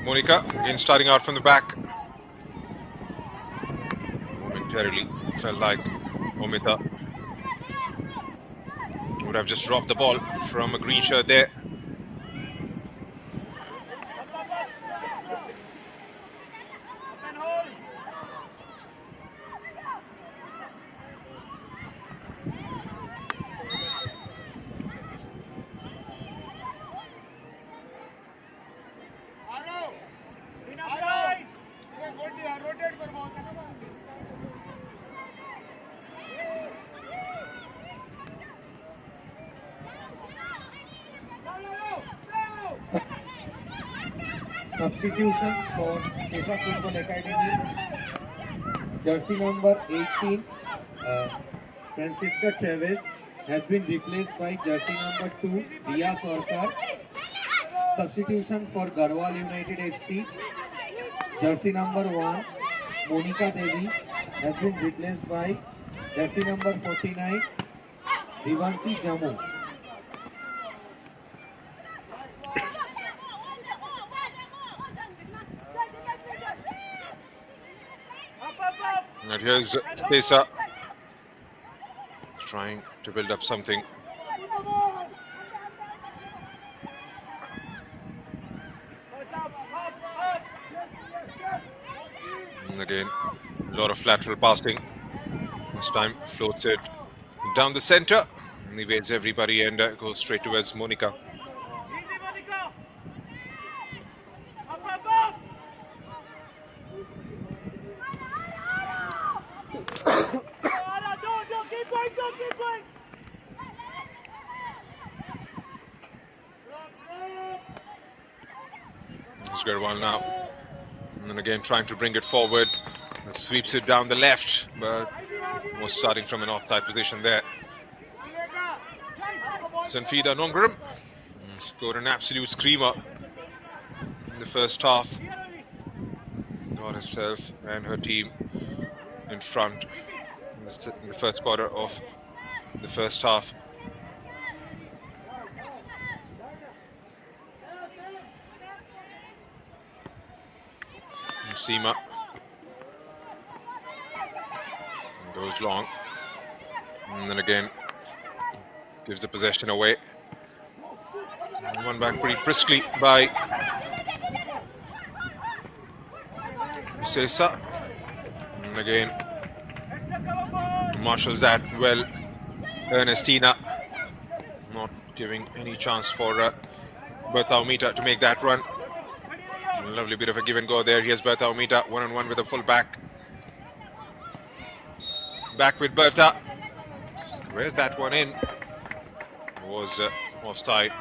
Monica again starting out from the back. Momentarily felt like Omita would have just dropped the ball from a green shirt there. Substitution for Sesa Football Academy. Jersey number 18, Francisca Travis, has been replaced by jersey number 2, Dia Sorkar. Substitution for Garhwal United FC. Jersey number 1, Monica Devi, has been replaced by jersey number 49, Divanshi Jamu. And here's Sesa trying to build up something. And again, a lot of lateral passing. This time floats it down the center, and evades everybody and goes straight towards Monica. Here's Garhwal now. And then again trying to bring it forward. And sweeps it down the left, but was starting from an offside position there. Sanfida Nongram scored an absolute screamer in the first half. Got herself and her team in front in the first quarter of the first half. And Seema goes long. And then again gives the possession away. And one back pretty briskly by Sesa. And again marshals that well. Ernestina not giving any chance for Bertha Omita to make that run. A lovely bit of a give and go there. Here's Bertha Omita one-on-one with a full back. Back with Bertha. Where's that one in? It was offside.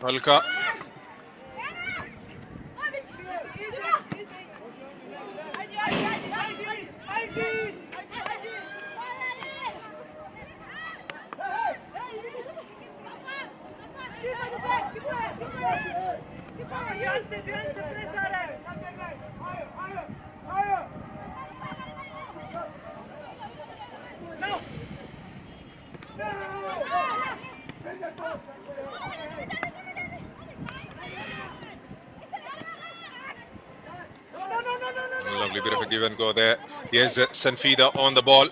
Halka. Lovely bit of a give and go there. Here's Sanfida on the ball,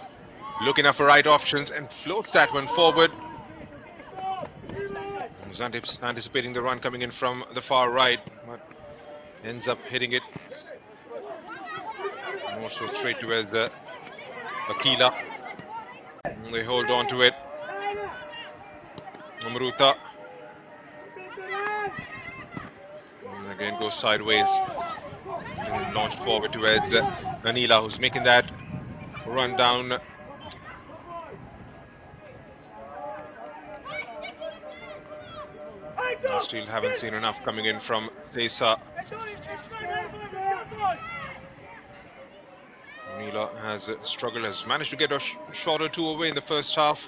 looking up for right options and floats that one forward. Was anticipating the run coming in from the far right, but ends up hitting it more so straight towards Akila. And they hold on to it. Amruta. And again goes sideways. And launched forward towards Anila, who's making that run down. Still haven't seen enough coming in from Sesa. Anila has struggled, has managed to get a shot or two away in the first half,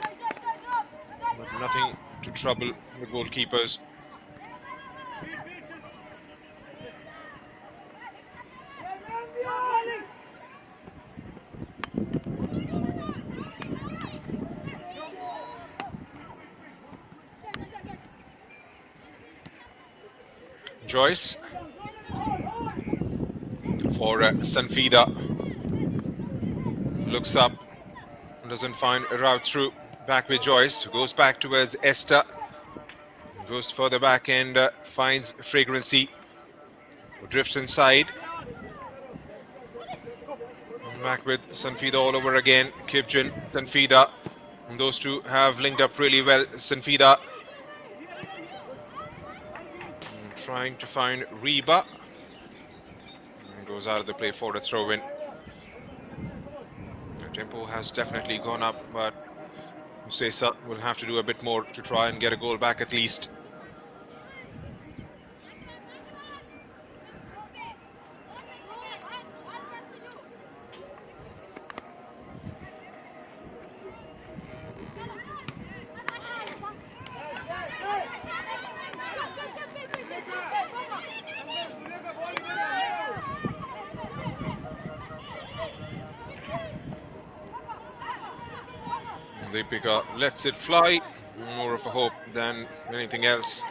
but nothing to trouble the goalkeepers. Joyce for Sanfida. Looks up, doesn't find a route through. Back with Joyce, goes back towards Esther. Goes further back and finds Fragrancy. Drifts inside. Back with Sanfida all over again. Kipjin, Sanfida. And those two have linked up really well. Sanfida trying to find Reba. And goes out of the play for a throw-in. The tempo has definitely gone up, but Sesa will have to do a bit more to try and get a goal back at least. Deepika lets it fly, more of a hope than anything else.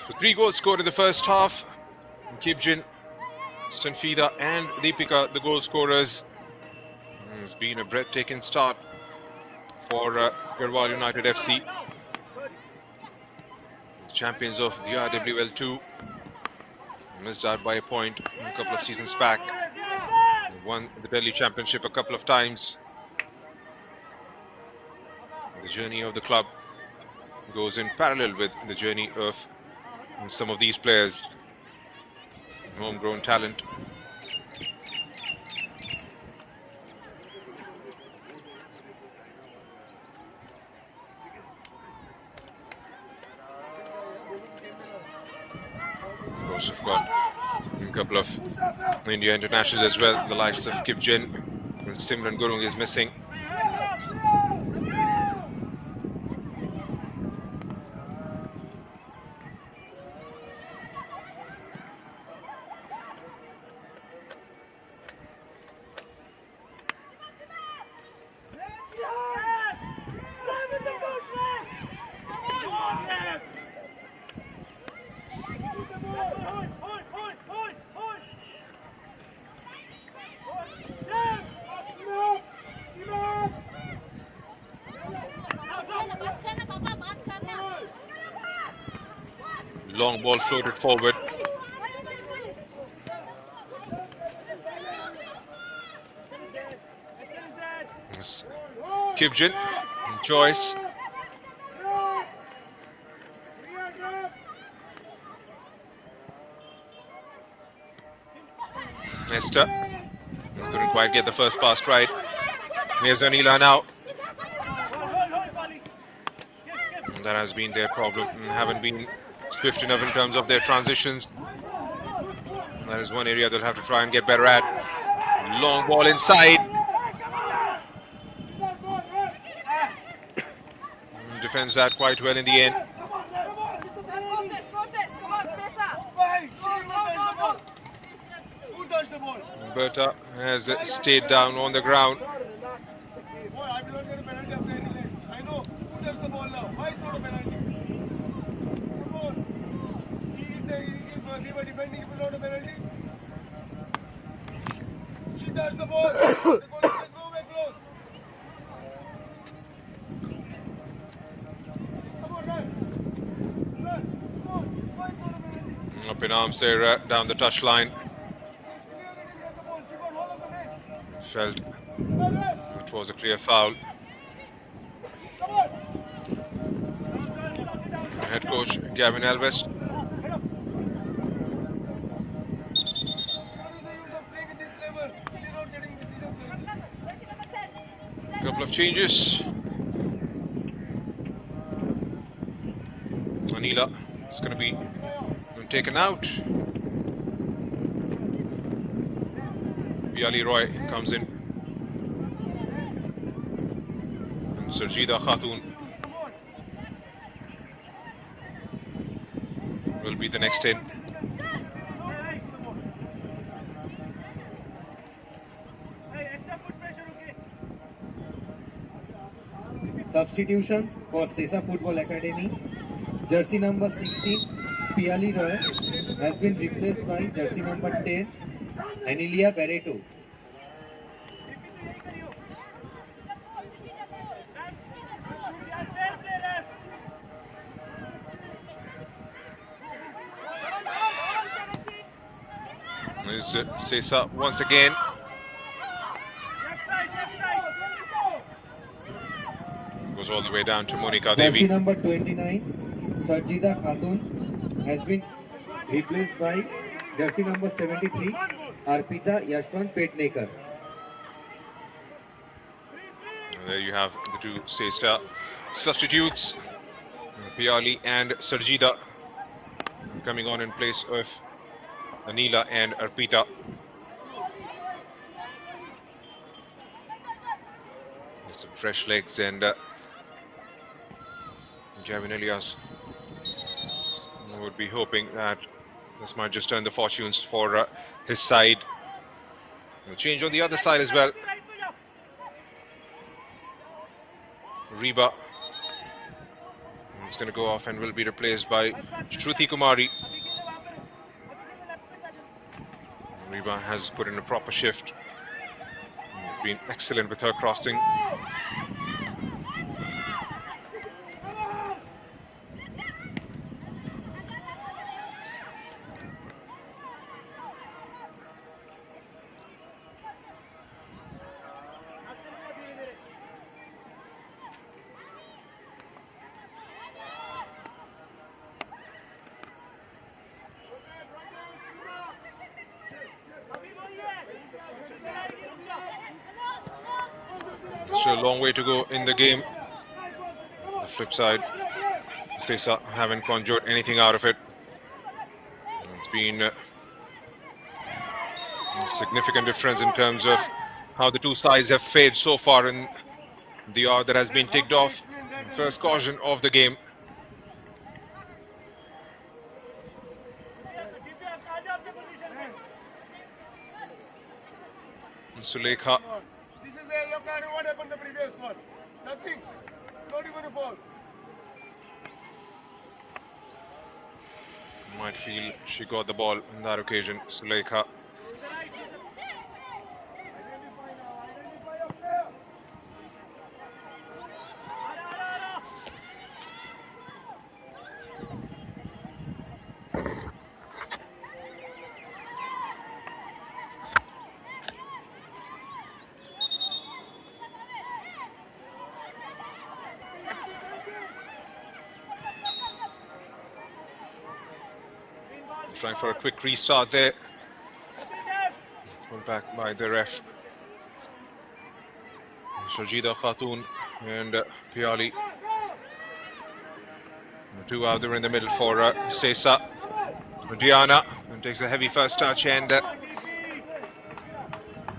So 3 goals scored in the first half. Kipjin, Sanfida and Deepika, the goal scorers. It's been a breathtaking start for Garhwal United FC. Champions of the RWL 2. Missed out by a point a couple of seasons back. Won the Delhi Championship a couple of times. The journey of the club goes in parallel with the journey of some of these players, homegrown talent. Of course, we've got a couple of India internationals as well. The likes of Kipjin and Simran Gurung is missing. Long ball floated forward. Kipjin, Joyce. Esther couldn't quite get the first pass right. Here's Anila now. And that has been their problem. Haven't been swift enough in terms of their transitions. And that is one area they'll have to try and get better at. Long ball inside. Defends that quite well in the end. Berta has stayed down on the ground. She touched the ball. The goal is nowhere close. Up in arms there down the touchline. Felt it was a clear foul. Head coach Gavin Alves. Couple of changes. Anila is going to be taken out. Piali Roy comes in. And Sarjida Khatun will be the next in. Substitutions for Sesa Football Academy. Jersey number 16, Piali Roy, has been replaced by jersey number 10, Anilia Barreto. There's Sesa once again. Goes all the way down to Monica Jersey Devi. number 29, Sarjida Khatun, has been replaced by jersey number 73, Arpita Yashwant Petnekar. And there you have the two Sesa substitutes, Piali and Sarjida, coming on in place of Anila and Arpita. Some fresh legs, and Gavin Elias would be hoping that this might just turn the fortunes for his side. A change on the other side as well. Reba is going to go off and will be replaced by Shruti Kumari. Reba has put in a proper shift. Has been excellent with her crossing. Still a long way to go in the game. The flip side, Sesa haven't conjured anything out of it. It's been a significant difference in terms of how the two sides have fared so far in the hour that has been ticked off. First caution of the game. Sulekha. This is a yellow card. What happened the previous one? Nothing. Not even a fall. Might feel she got the ball on that occasion. Sulekha. Trying for a quick restart there. Pulled back by the ref. Shajida Khatun and Piali. Two out there in the middle for Sesa. Diana takes a heavy first touch and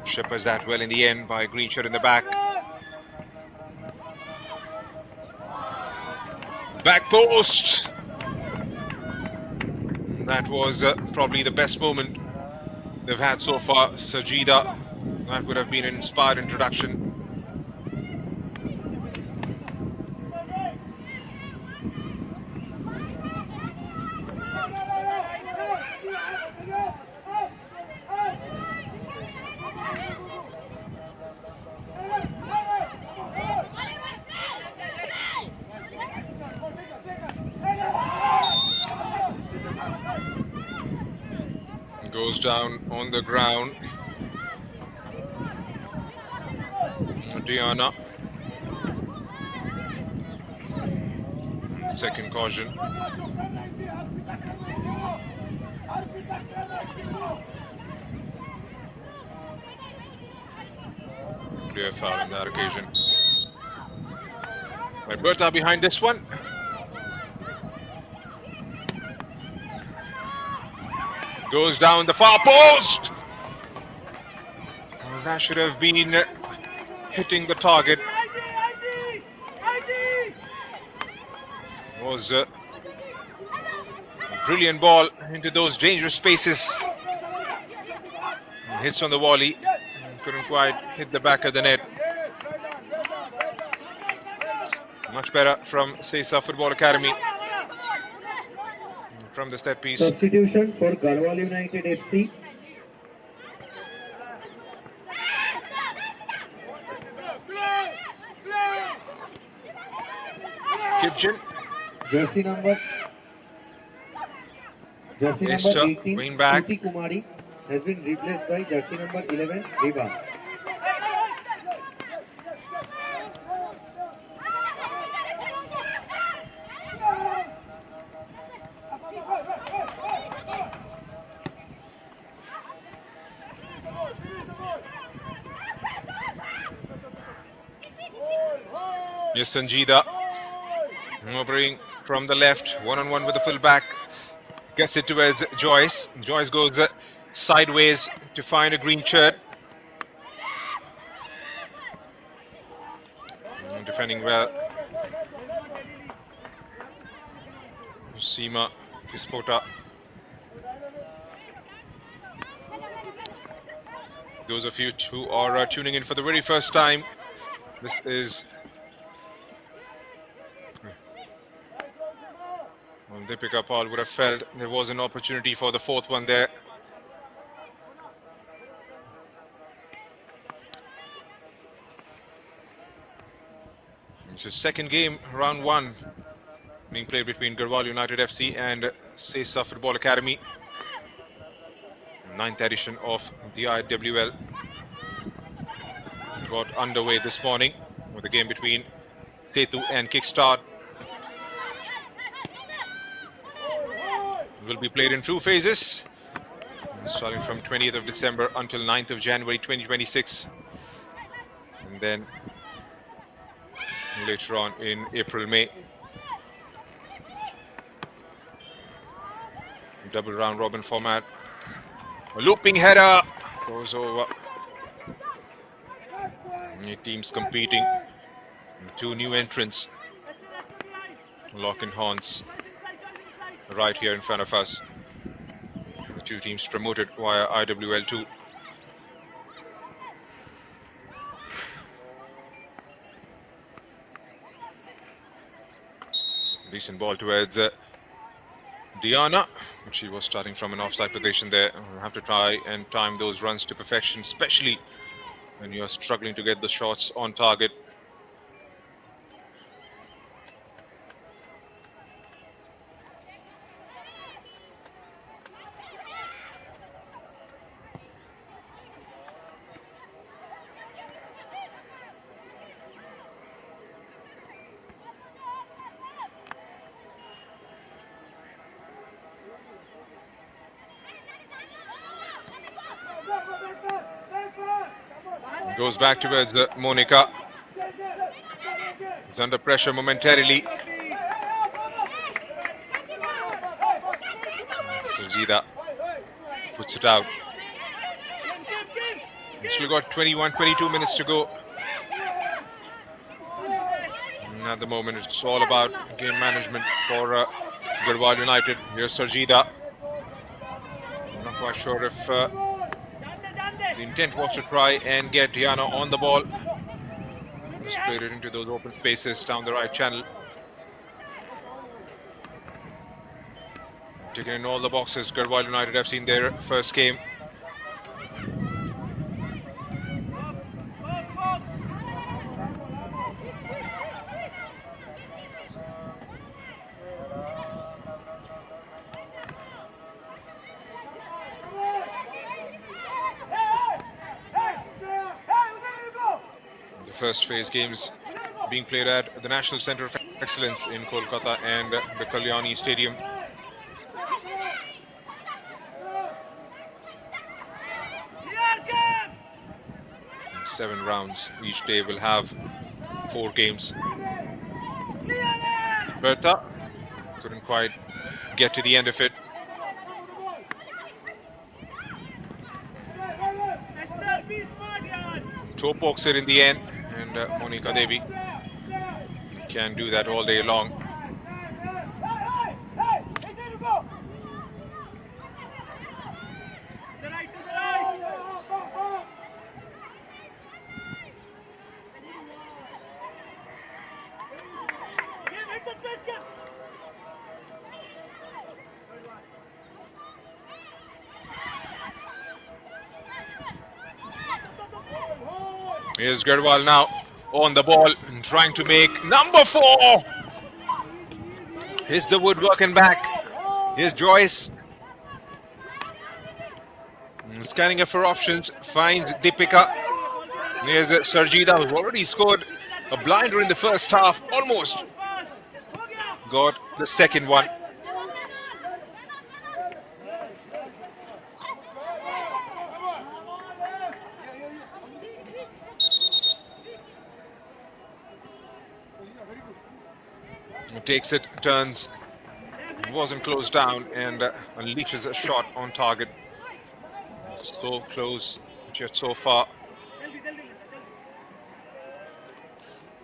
shepherds that well in the end by a green shirt in the back. Back post. That was probably the best moment they've had so far. Sajida, that would have been an inspired introduction. Goes down on the ground. Diana. Second caution. Clear foul on that occasion. Berta behind this one. Goes down the far post. Well, that should have been hitting the target. Was a brilliant ball into those dangerous spaces. Hits on the volley. Couldn't quite hit the back of the net. Much better from Sesa Football Academy. From the set piece. Substitution for Garhwal United FC. Kipchen. Jersey number Esther, 18, going back. Shruti Kumari has been replaced by jersey number 11, Riva. Yes, Sanjida. Moving from the left, one-on-one with the fullback. Gets it towards Joyce. Joyce goes sideways to find a green shirt. Defending well. Seema Kispota. Those of you who are tuning in for the very first time, this is Deepika Paul would have felt there was an opportunity for the fourth one there. It's the second game, round one, being played between Garhwal United FC and Sesa Football Academy. 9th edition of the IWL got underway this morning with a game between Setu and Kickstart. Will be played in two phases, starting from 20th of December until 9th of January 2026. And then later on in April, May. Double round robin format. A looping header goes over. New teams competing. Two new entrants. Lock and Horns right here in front of us. The two teams promoted via IWL2. Decent ball towards Diana. She was starting from an offside position there. We'll have to try and time those runs to perfection, especially when you're struggling to get the shots on target. Goes back towards Monica. He's under pressure momentarily. Sajida puts it out. Still got 22 minutes to go. And at the moment, it's all about game management for Garhwal United. Here's Sajida. I'm not quite sure if the intent was to try and get Diana on the ball. Just played it into those open spaces down the right channel. Taking in all the boxes, Garhwal United have seen their first game. The first phase games being played at the National Centre of Excellence in Kolkata and the Kalyani Stadium. In 7 rounds, each day will have 4 games. Bertha couldn't quite get to the end of it. Toe pokes it in the end, and Monica Devi can do that all day long. Here's Garhwal now on the ball and trying to make number 4. Here's the woodworking back. Here's Joyce. Scanning up for options, finds Deepika. Here's Sarjida, who's already scored a blinder in the first half, almost got the second one. Takes it, turns, wasn't closed down, and unleashes a shot on target. So close, yet so far.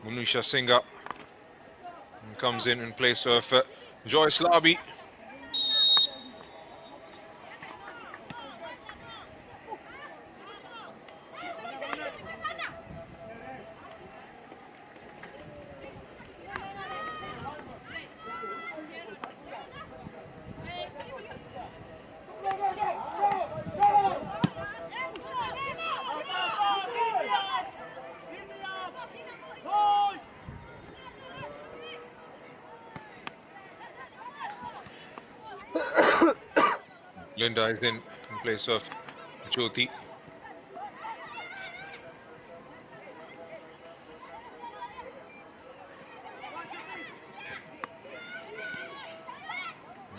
Munisha Singha comes in place of Joyce Larby. Linda is in place of Jyoti.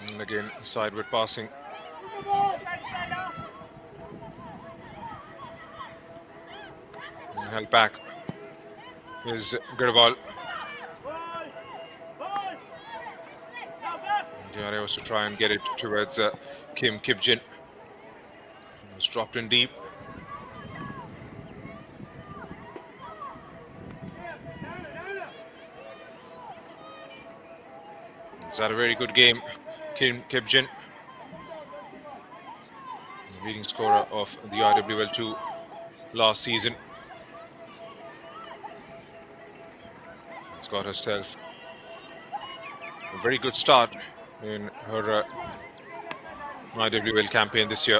And again, sideward passing. And held back is Garhwal. The idea was to try and get it towards Kim Kipjin. It was dropped in deep. He's had a very good game. Kim Kipjin, the leading scorer of the IWL2 last season. Has got herself a very good start in her IWL campaign this year.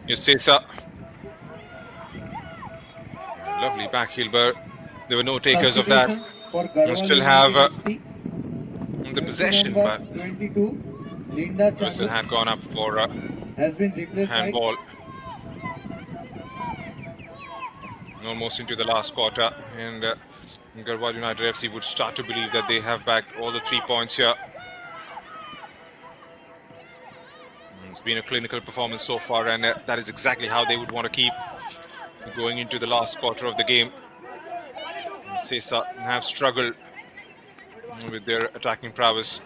Here's Sesa. Lovely back heel, but there were no takers of that. For We Garhwal still have FC. the possession, Number but 22, Linda the whistle Chanu, had gone up for has been replaced handball. Almost into the last quarter, and Garhwal United FC would start to believe that they have bagged all the 3 points here. It's been a clinical performance so far, and that is exactly how they would want to keep going into the last quarter of the game. Sesa have struggled with their attacking prowess.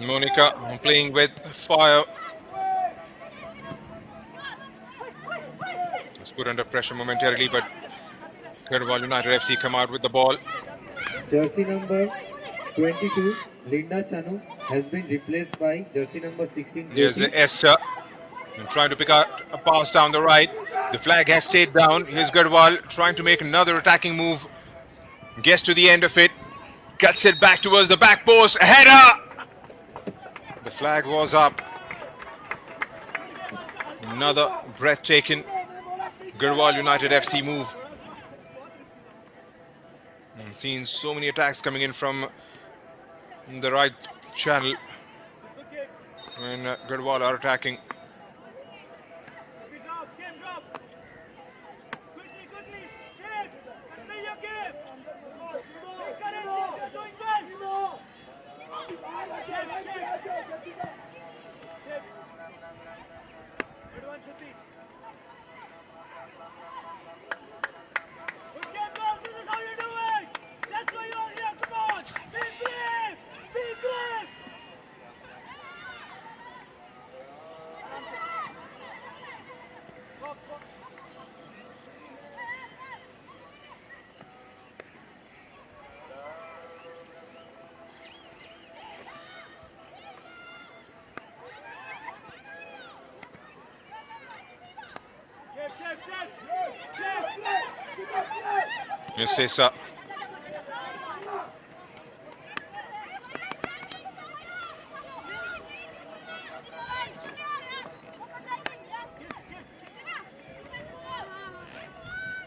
Monica playing with fire. Was put under pressure momentarily, but Garhwal United FC come out with the ball. Jersey number 22, Linda Chanu, has been replaced by jersey number 16. Here's Esther and trying to pick out a pass down the right. The flag has stayed down. Here's Garhwal trying to make another attacking move. Gets to the end of it. Cuts it back towards the back post. A header! The flag was up. Another breathtaking Garhwal United FC move. And seen so many attacks coming in from the right channel when Garhwal are attacking. Here's Sesa.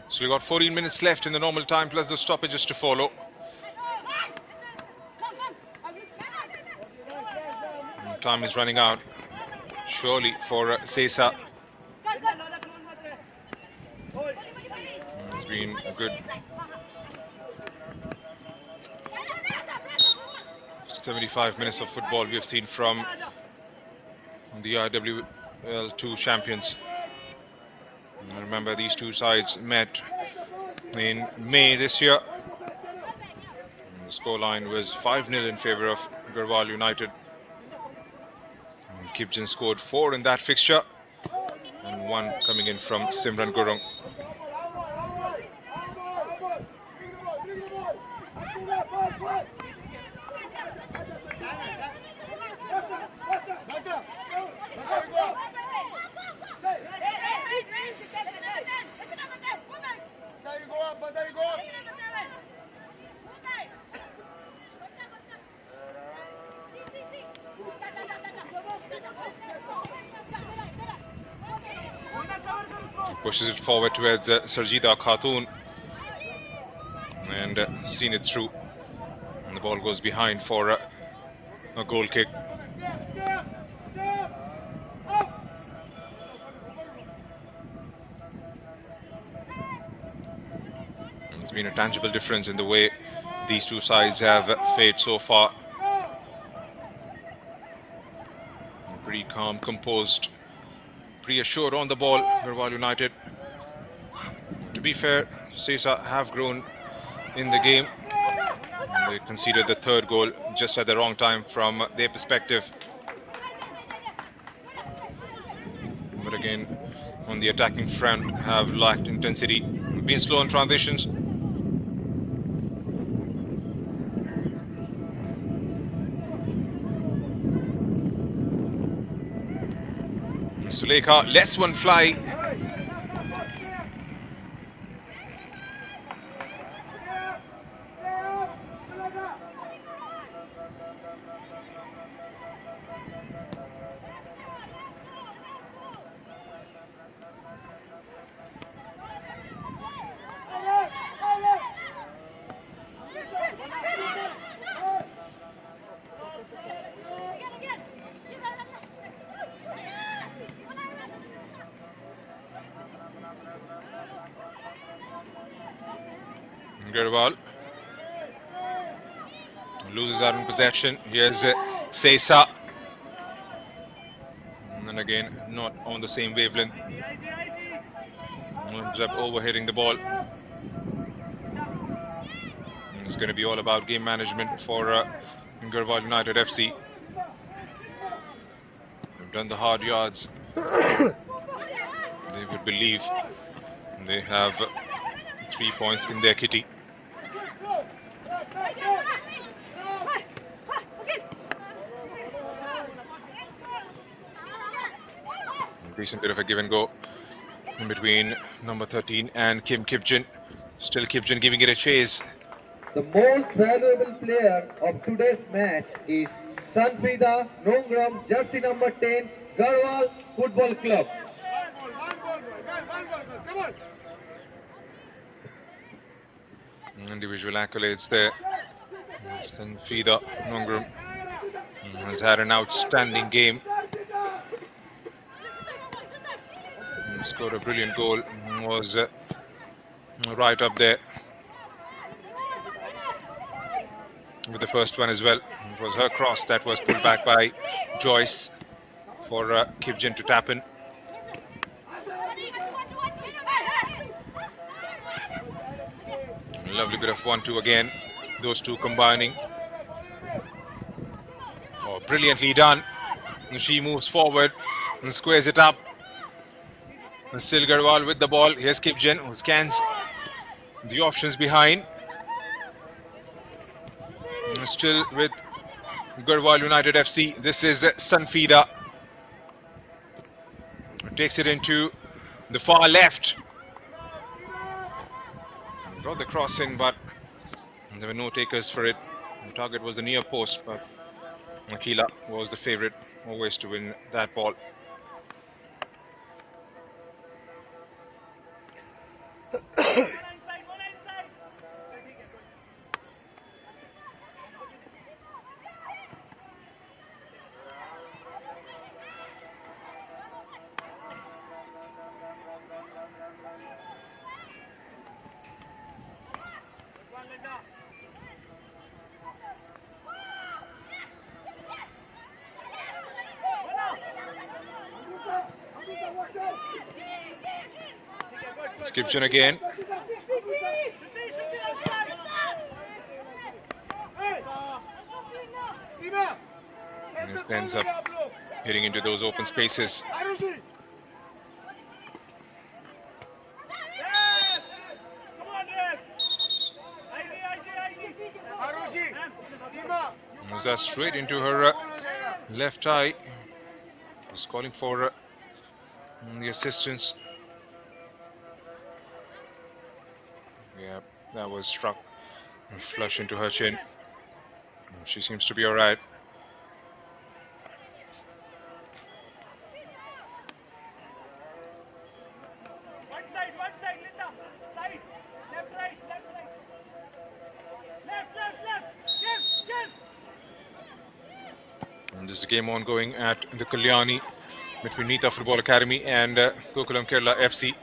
So we got 14 minutes left in the normal time, plus the stoppages to follow. And time is running out, surely, for Sesa. It's been a good 75 minutes of football we have seen from the IWL2 champions. And remember, these two sides met in May this year. And the scoreline was 5-0 in favor of Garhwal United. Kipjan scored 4 in that fixture, and 1 coming in from Simran Gurung. Pushes it forward towards Sarjita Khatun, and seen it through. And the ball goes behind for a goal kick. And there's been a tangible difference in the way these two sides have fared so far. Pretty calm, composed, pretty assured on the ball, Garhwal United. To be fair, Sesa have grown in the game. They conceded the third goal just at the wrong time from their perspective. But again, on the attacking front, have lacked intensity, been slow in transitions. Sulekha lets one fly. Garhwal loses out in possession. Here's Sesa. And again, not on the same wavelength. Ends up overhitting the ball. And it's going to be all about game management for Garhwal United FC. They've done the hard yards. They would believe they have 3 points in their kitty. Decent bit of a give and go in between number 13 and Kim Kipjan. Still Kipjan giving it a chase. The most valuable player of today's match is Sanfrida Nongram, jersey number 10, Garhwal Football Club. Individual accolades there. Sanfrida Nongram has had an outstanding game. Scored a brilliant goal, was right up there with the first one as well. It was her cross that was pulled back by Joyce for Kipjan to tap in. Lovely bit of 1-2 again, those two combining. Oh, brilliantly done. And she moves forward and squares it up. And still Garhwal with the ball. Here's Kipjan, who scans the options behind. And still with Garhwal United FC. This is Sanfrida. Takes it into the far left. Brought the cross in, but there were no takers for it. The target was the near post, but Akila was the favourite always to win that ball. Kipjan again. And it ends up hitting into those open spaces. Arushi. Arushi. Seema. Moves that straight into her left eye. Just calling for the assistance. Yeah, that was struck and flush into her chin. She seems to be all right. One side, Linda. Side. Left, right, left, right. Left. Give. And there's a game ongoing at the Kalyani between Nita Football Academy and Gokulam Kerala FC.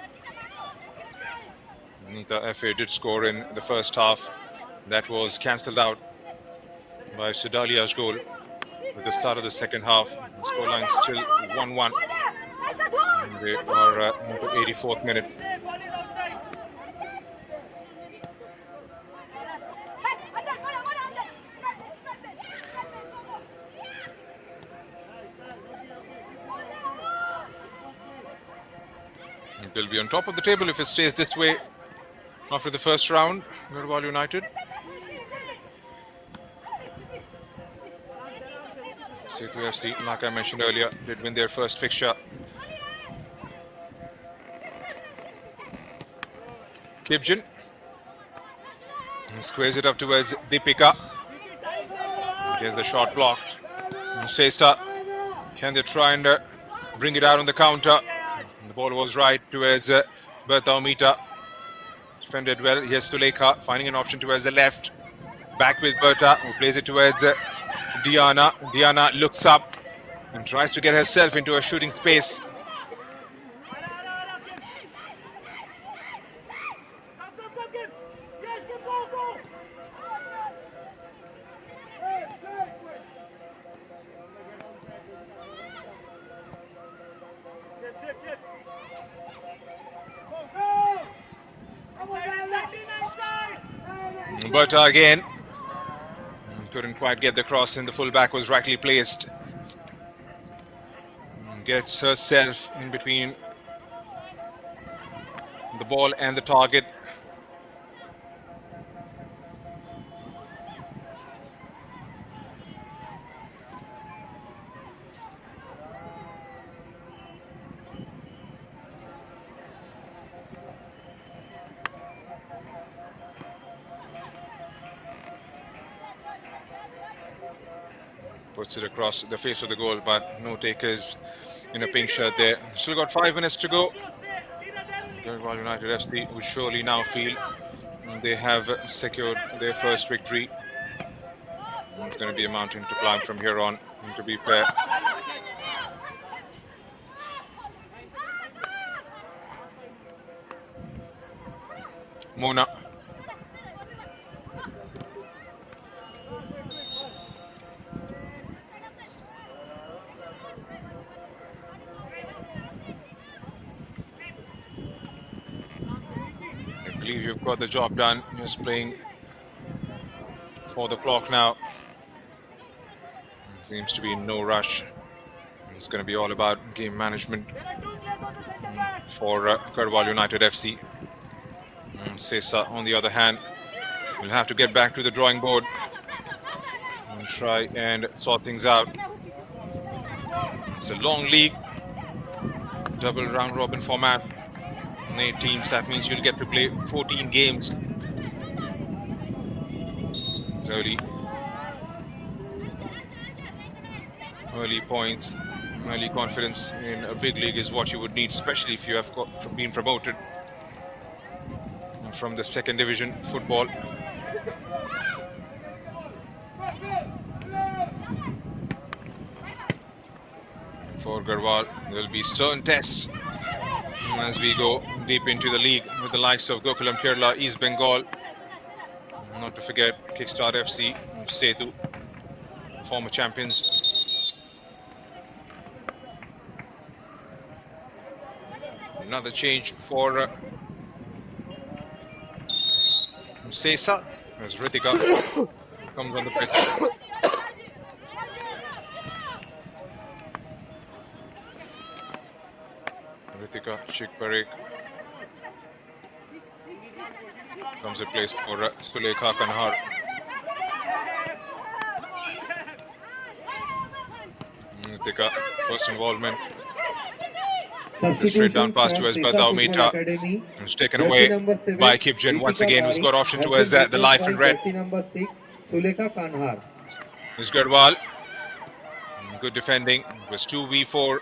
Nita FA did score in the first half. That was cancelled out by Sudalia's goal at the start of the second half. The scoreline still 1-1. And they are into 84th minute. They'll be on top of the table if it stays this way after the first round. Garhwal United. Setu FC, like I mentioned earlier, did win their first fixture. Kibjan squares it up towards Deepika. Gets the shot blocked. Sesa, can they try and bring it out on the counter? The ball was right towards Bertha Omita. Defended well. Here's Sulekha finding an option towards the left. Back with Bertha, who plays it towards Diana. Diana looks up and tries to get herself into a shooting space. Bertha again. Couldn't quite get the cross in. The fullback was rightly placed. Gets herself in between the ball and the target. Puts it across the face of the goal, but no takers in a pink shirt there. Still got 5 minutes to go. Garhwal United FC would surely now feel they have secured their first victory. It's going to be a mountain to climb from here on, and to be fair. Mona. I believe you've got the job done. Just playing for the clock now. Seems to be no rush. It's going to be all about game management for Garhwal United FC. Sesa, on the other hand, will have to get back to the drawing board and try and sort things out. It's a long league, double round robin format. 8 teams, that means you'll get to play 14 games. Early points, early confidence in a big league is what you would need, especially if you have been promoted from the second division football. For Garhwal, there will be stern tests as we go deep into the league with the likes of Gokulam Kerala, East Bengal, not to forget Kickstart FC, Setu, former champions. Another change for Sesa as Ritika comes on the pitch. Ritika Chikparik comes replaced for Sulekha Kanhar. Ritika, first involvement. The straight down Substitutions pass for towards Sesa Badao Football Mita. Academy. It's taken Jersey away number 7, by Kipjan once Ritika again, who's Parik got option has towards been the replaced life by in red. jersey number 6, Sulekha Kanhar. It's Garhwal. Good defending. It was 2v4.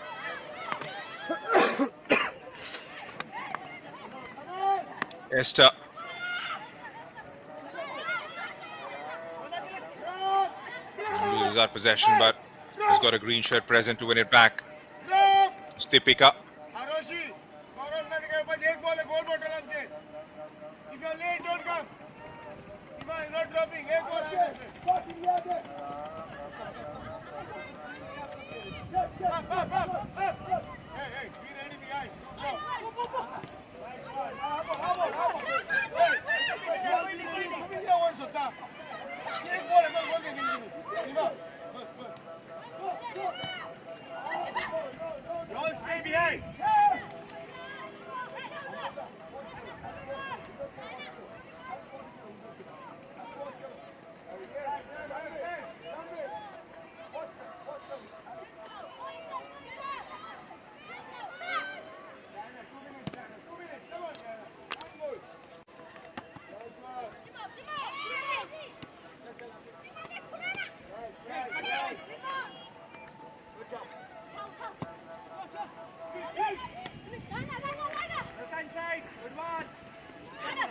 Esther. Loses our possession, but has got a green shirt present to win it back. Stipika. Aroshi, Congress na nikhe pas ek ball hai, goal bottle amche. If you are late, don't come. Shiva is not dropping. Ek ball hai. Hey, hey, be ready behind. Go. Don't stay behind.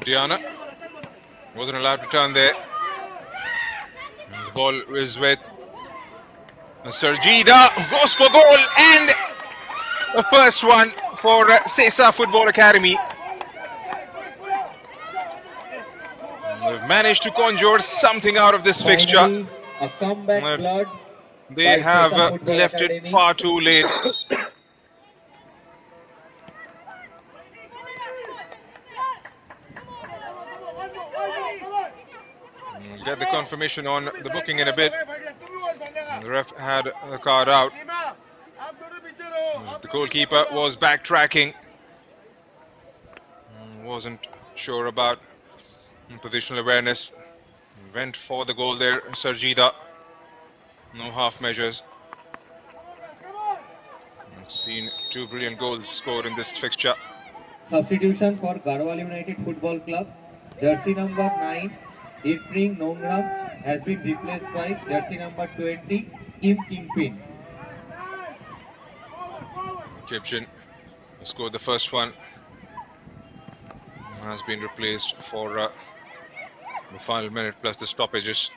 Diana wasn't allowed to turn there. And the ball is with Sarjida, who goes for goal, and the first one for Sesa Football Academy. They've managed to conjure something out of this fixture. Finally, a comeback Well, blood. They by have Sesa Football left it Academy. far too late. We'll get the confirmation on the booking in a bit. The ref had the card out. The goalkeeper was backtracking. Wasn't sure about positional awareness. Went for the goal there, Sarjida. No half measures. Seen two brilliant goals scored in this fixture. Substitution for Garhwal United Football Club. Jersey number 9, Irpring Nongram has been replaced by jersey number 20, Kim Kingpin. Kipchen scored the first one. Has been replaced for the final minute plus the stoppages.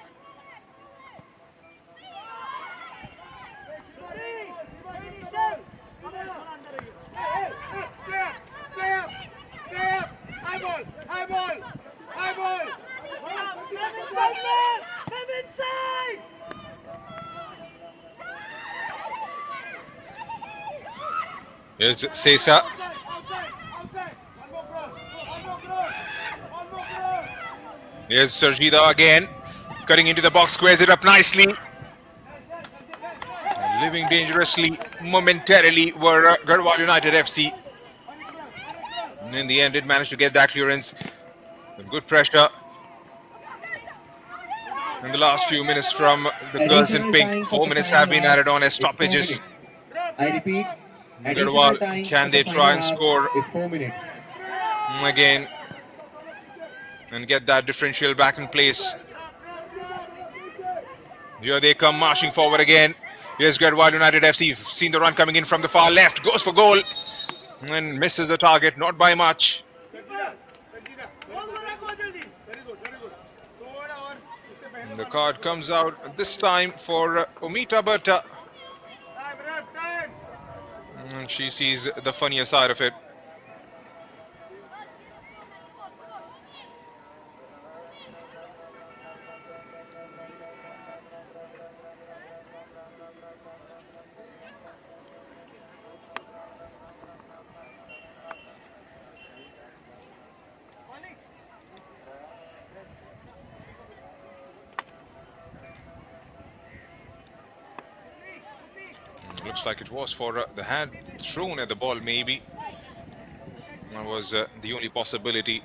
Here's Sesa. Here's Sarjida again. Cutting into the box, squares it up nicely. Living dangerously momentarily were Garhwal United FC. And in the end, it managed to get that clearance. With good pressure. In the last few minutes from the girls in Additional pink, time for 4 the minutes final have been half added on as is 4 stoppages. minutes. I repeat, additional Garhwal, time can for they the try final and half score is 4 minutes. again and get that differential back in place? Here they come marching forward again. Here's Garhwal United FC. Seen the run coming in from the far left. Goes for goal and misses the target, not by much. And the card comes out this time for Omita Bhatta. And she sees the funnier side of it. Looks like it was for the hand thrown at the ball, maybe. That was the only possibility.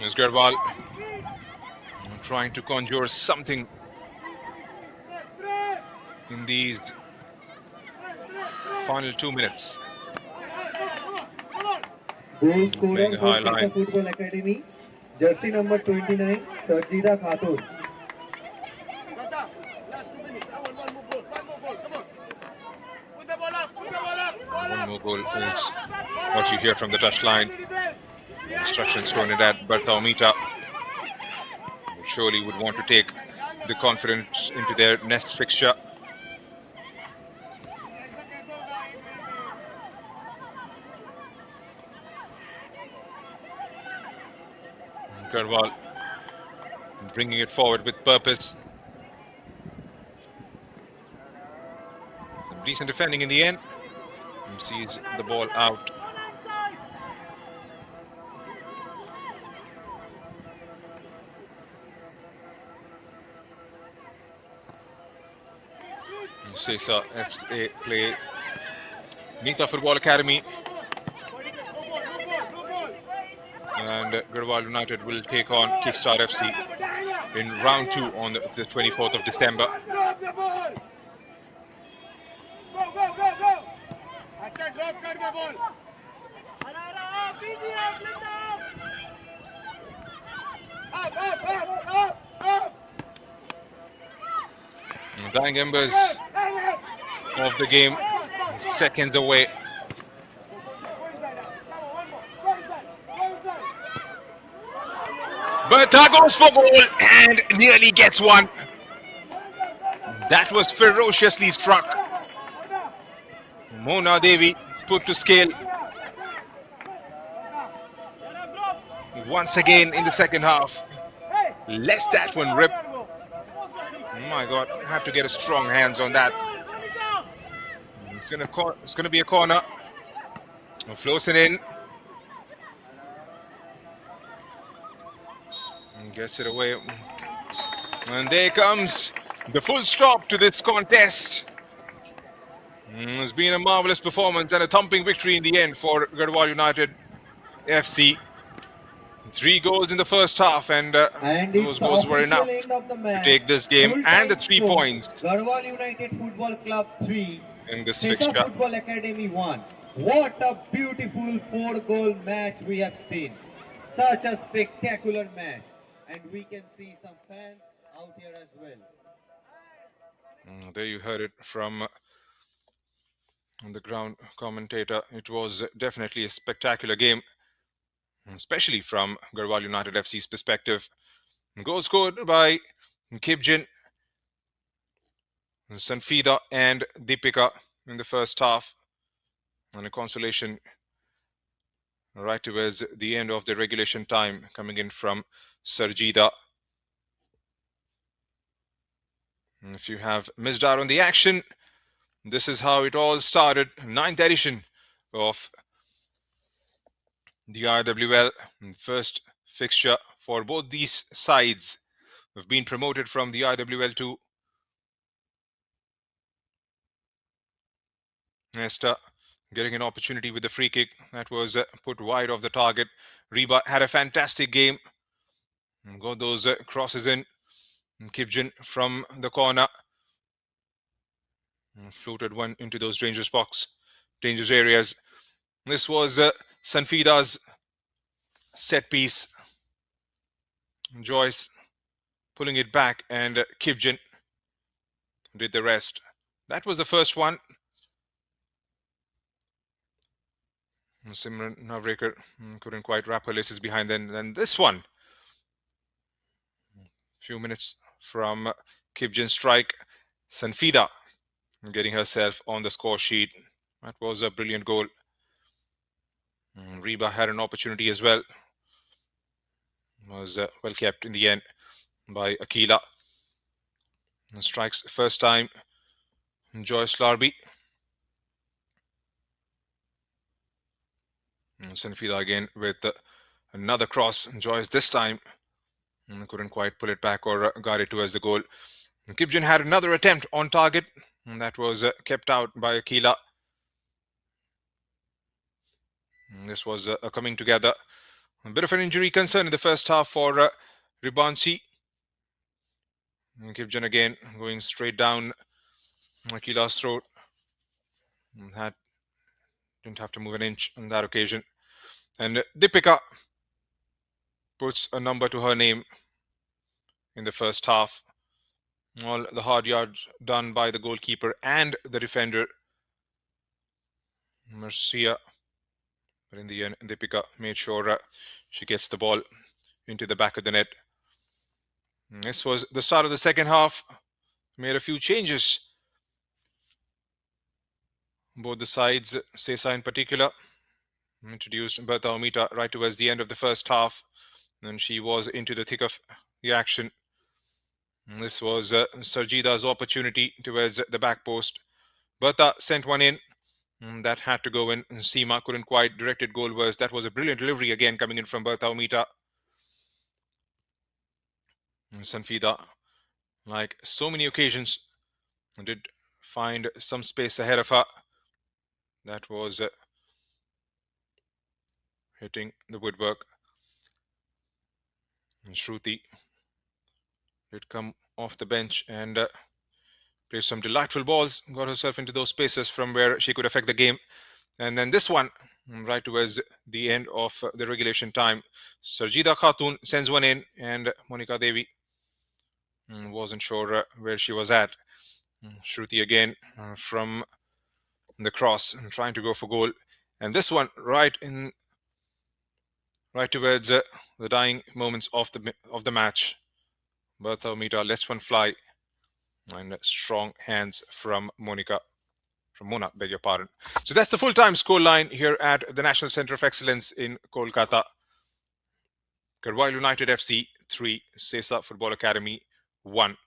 Ms. Garhwal trying to conjure something in these final 2 minutes. Goal Playing scorer a for high Sesa line. Football Academy, jersey number 29, Sarjida Khatur. Last 2 minutes. I want one more goal. One more goal. Come on. Put the ball up. Put the ball up. Ball One up. more goal Ball is up. what you hear from the touchline. Instructions thrown in at Bertha Mita. Surely would want to take the confidence into their next fixture. Garhwal bringing it forward with purpose. Some decent defending in the end. Sees the ball out. Sesa FA play. Nita Football Academy. And Garhwal United will take on Kickstart FC in round 2 on the 24th of December. Drop the ball. Go, go, go, go. अच्छा drop कर दे ball. Up, up, up, up, up. Dying embers of the game, seconds away. Bertha goes for goal and nearly gets one. That was ferociously struck. Mona Devi put to scale once again in the second half. Lets that one rip. My God, I have to get a strong hands on that. It's gonna be a corner. Flows it in. And gets it away. And there comes the full stop to this contest. It's been a marvelous performance and a thumping victory in the end for Garhwal United FC. 3 goals in the first half, and And those it's the goals were enough official end of the to match. take this game and the Full-time 3 score, points Garhwal United Football Club 3, in this Sesa fixture. Football Academy 1. What a beautiful 4-goal match we have seen. Such a spectacular match. And we can see some fans out here as well. There you heard it from the ground commentator. It was definitely a spectacular game, especially from Garhwal United FC's perspective. Goal scored by Kibjin, Sanfida and Deepika in the first half, and a consolation right towards the end of the regulation time coming in from Sarjida. And if you have missed out on the action, this is how it all started. 9th edition of the IWL, first fixture for both these sides. Have been promoted from the IWL to Nesta, getting an opportunity with the free kick that was put wide of the target. Reba had a fantastic game. Got those crosses in. Kibjin from the corner. Floated one into those dangerous areas. This was Sanfida's set piece. Joyce pulling it back, and Kibjin did the rest. That was the first one. Simran Navrekar couldn't quite wrap her laces behind then. And this one, few minutes from Kibjin's strike, Sanfida getting herself on the score sheet. That was a brilliant goal. Reba had an opportunity as well. was well kept in the end by Akila. And strikes first time Joyce Larby. And Sanfida again with another cross. Joyce this time couldn't quite pull it back or guide it towards the goal. Kipjan had another attempt on target, and that was kept out by Akila. This was coming together. A bit of an injury concern in the first half for Ribansi. Kipjan again going straight down Akila's throat. Didn't have to move an inch on that occasion. And Deepika puts a number to her name in the first half. All the hard yards done by the goalkeeper and the defender, Marcia. But in the end, Deepika made sure she gets the ball into the back of the net. This was the start of the second half. Made a few changes. Both the sides, Sesa in particular, introduced Bertha Omita right towards the end of the first half. And she was into the thick of the action. This was Sarjida's opportunity towards the back post. Bertha sent one in. That had to go in. Seema couldn't quite direct it goalwards. That was a brilliant delivery again coming in from Bertha Omita. Sanfida, like so many occasions, did find some space ahead of her. That was hitting the woodwork. And Shruti did come off the bench and played some delightful balls. Got herself into those spaces from where she could affect the game. And then this one, right towards the end of the regulation time, Sarjida Khatun sends one in, and Monica Devi wasn't sure where she was at. Shruti again from the cross and trying to go for goal. And this one right towards the dying moments of the match. Bertha Omita lets one fly, and strong hands from Mona, beg your pardon. So that's the full-time scoreline here at the National Centre of Excellence in Kolkata. Garhwal United FC 3, Sesa Football Academy 1.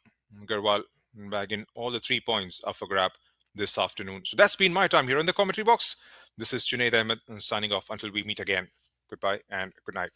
Garhwal bagging all the 3 points up for grab this afternoon. So that's been my time here in the commentary box. This is Junaid Ahmed signing off until we meet again. Goodbye and good night.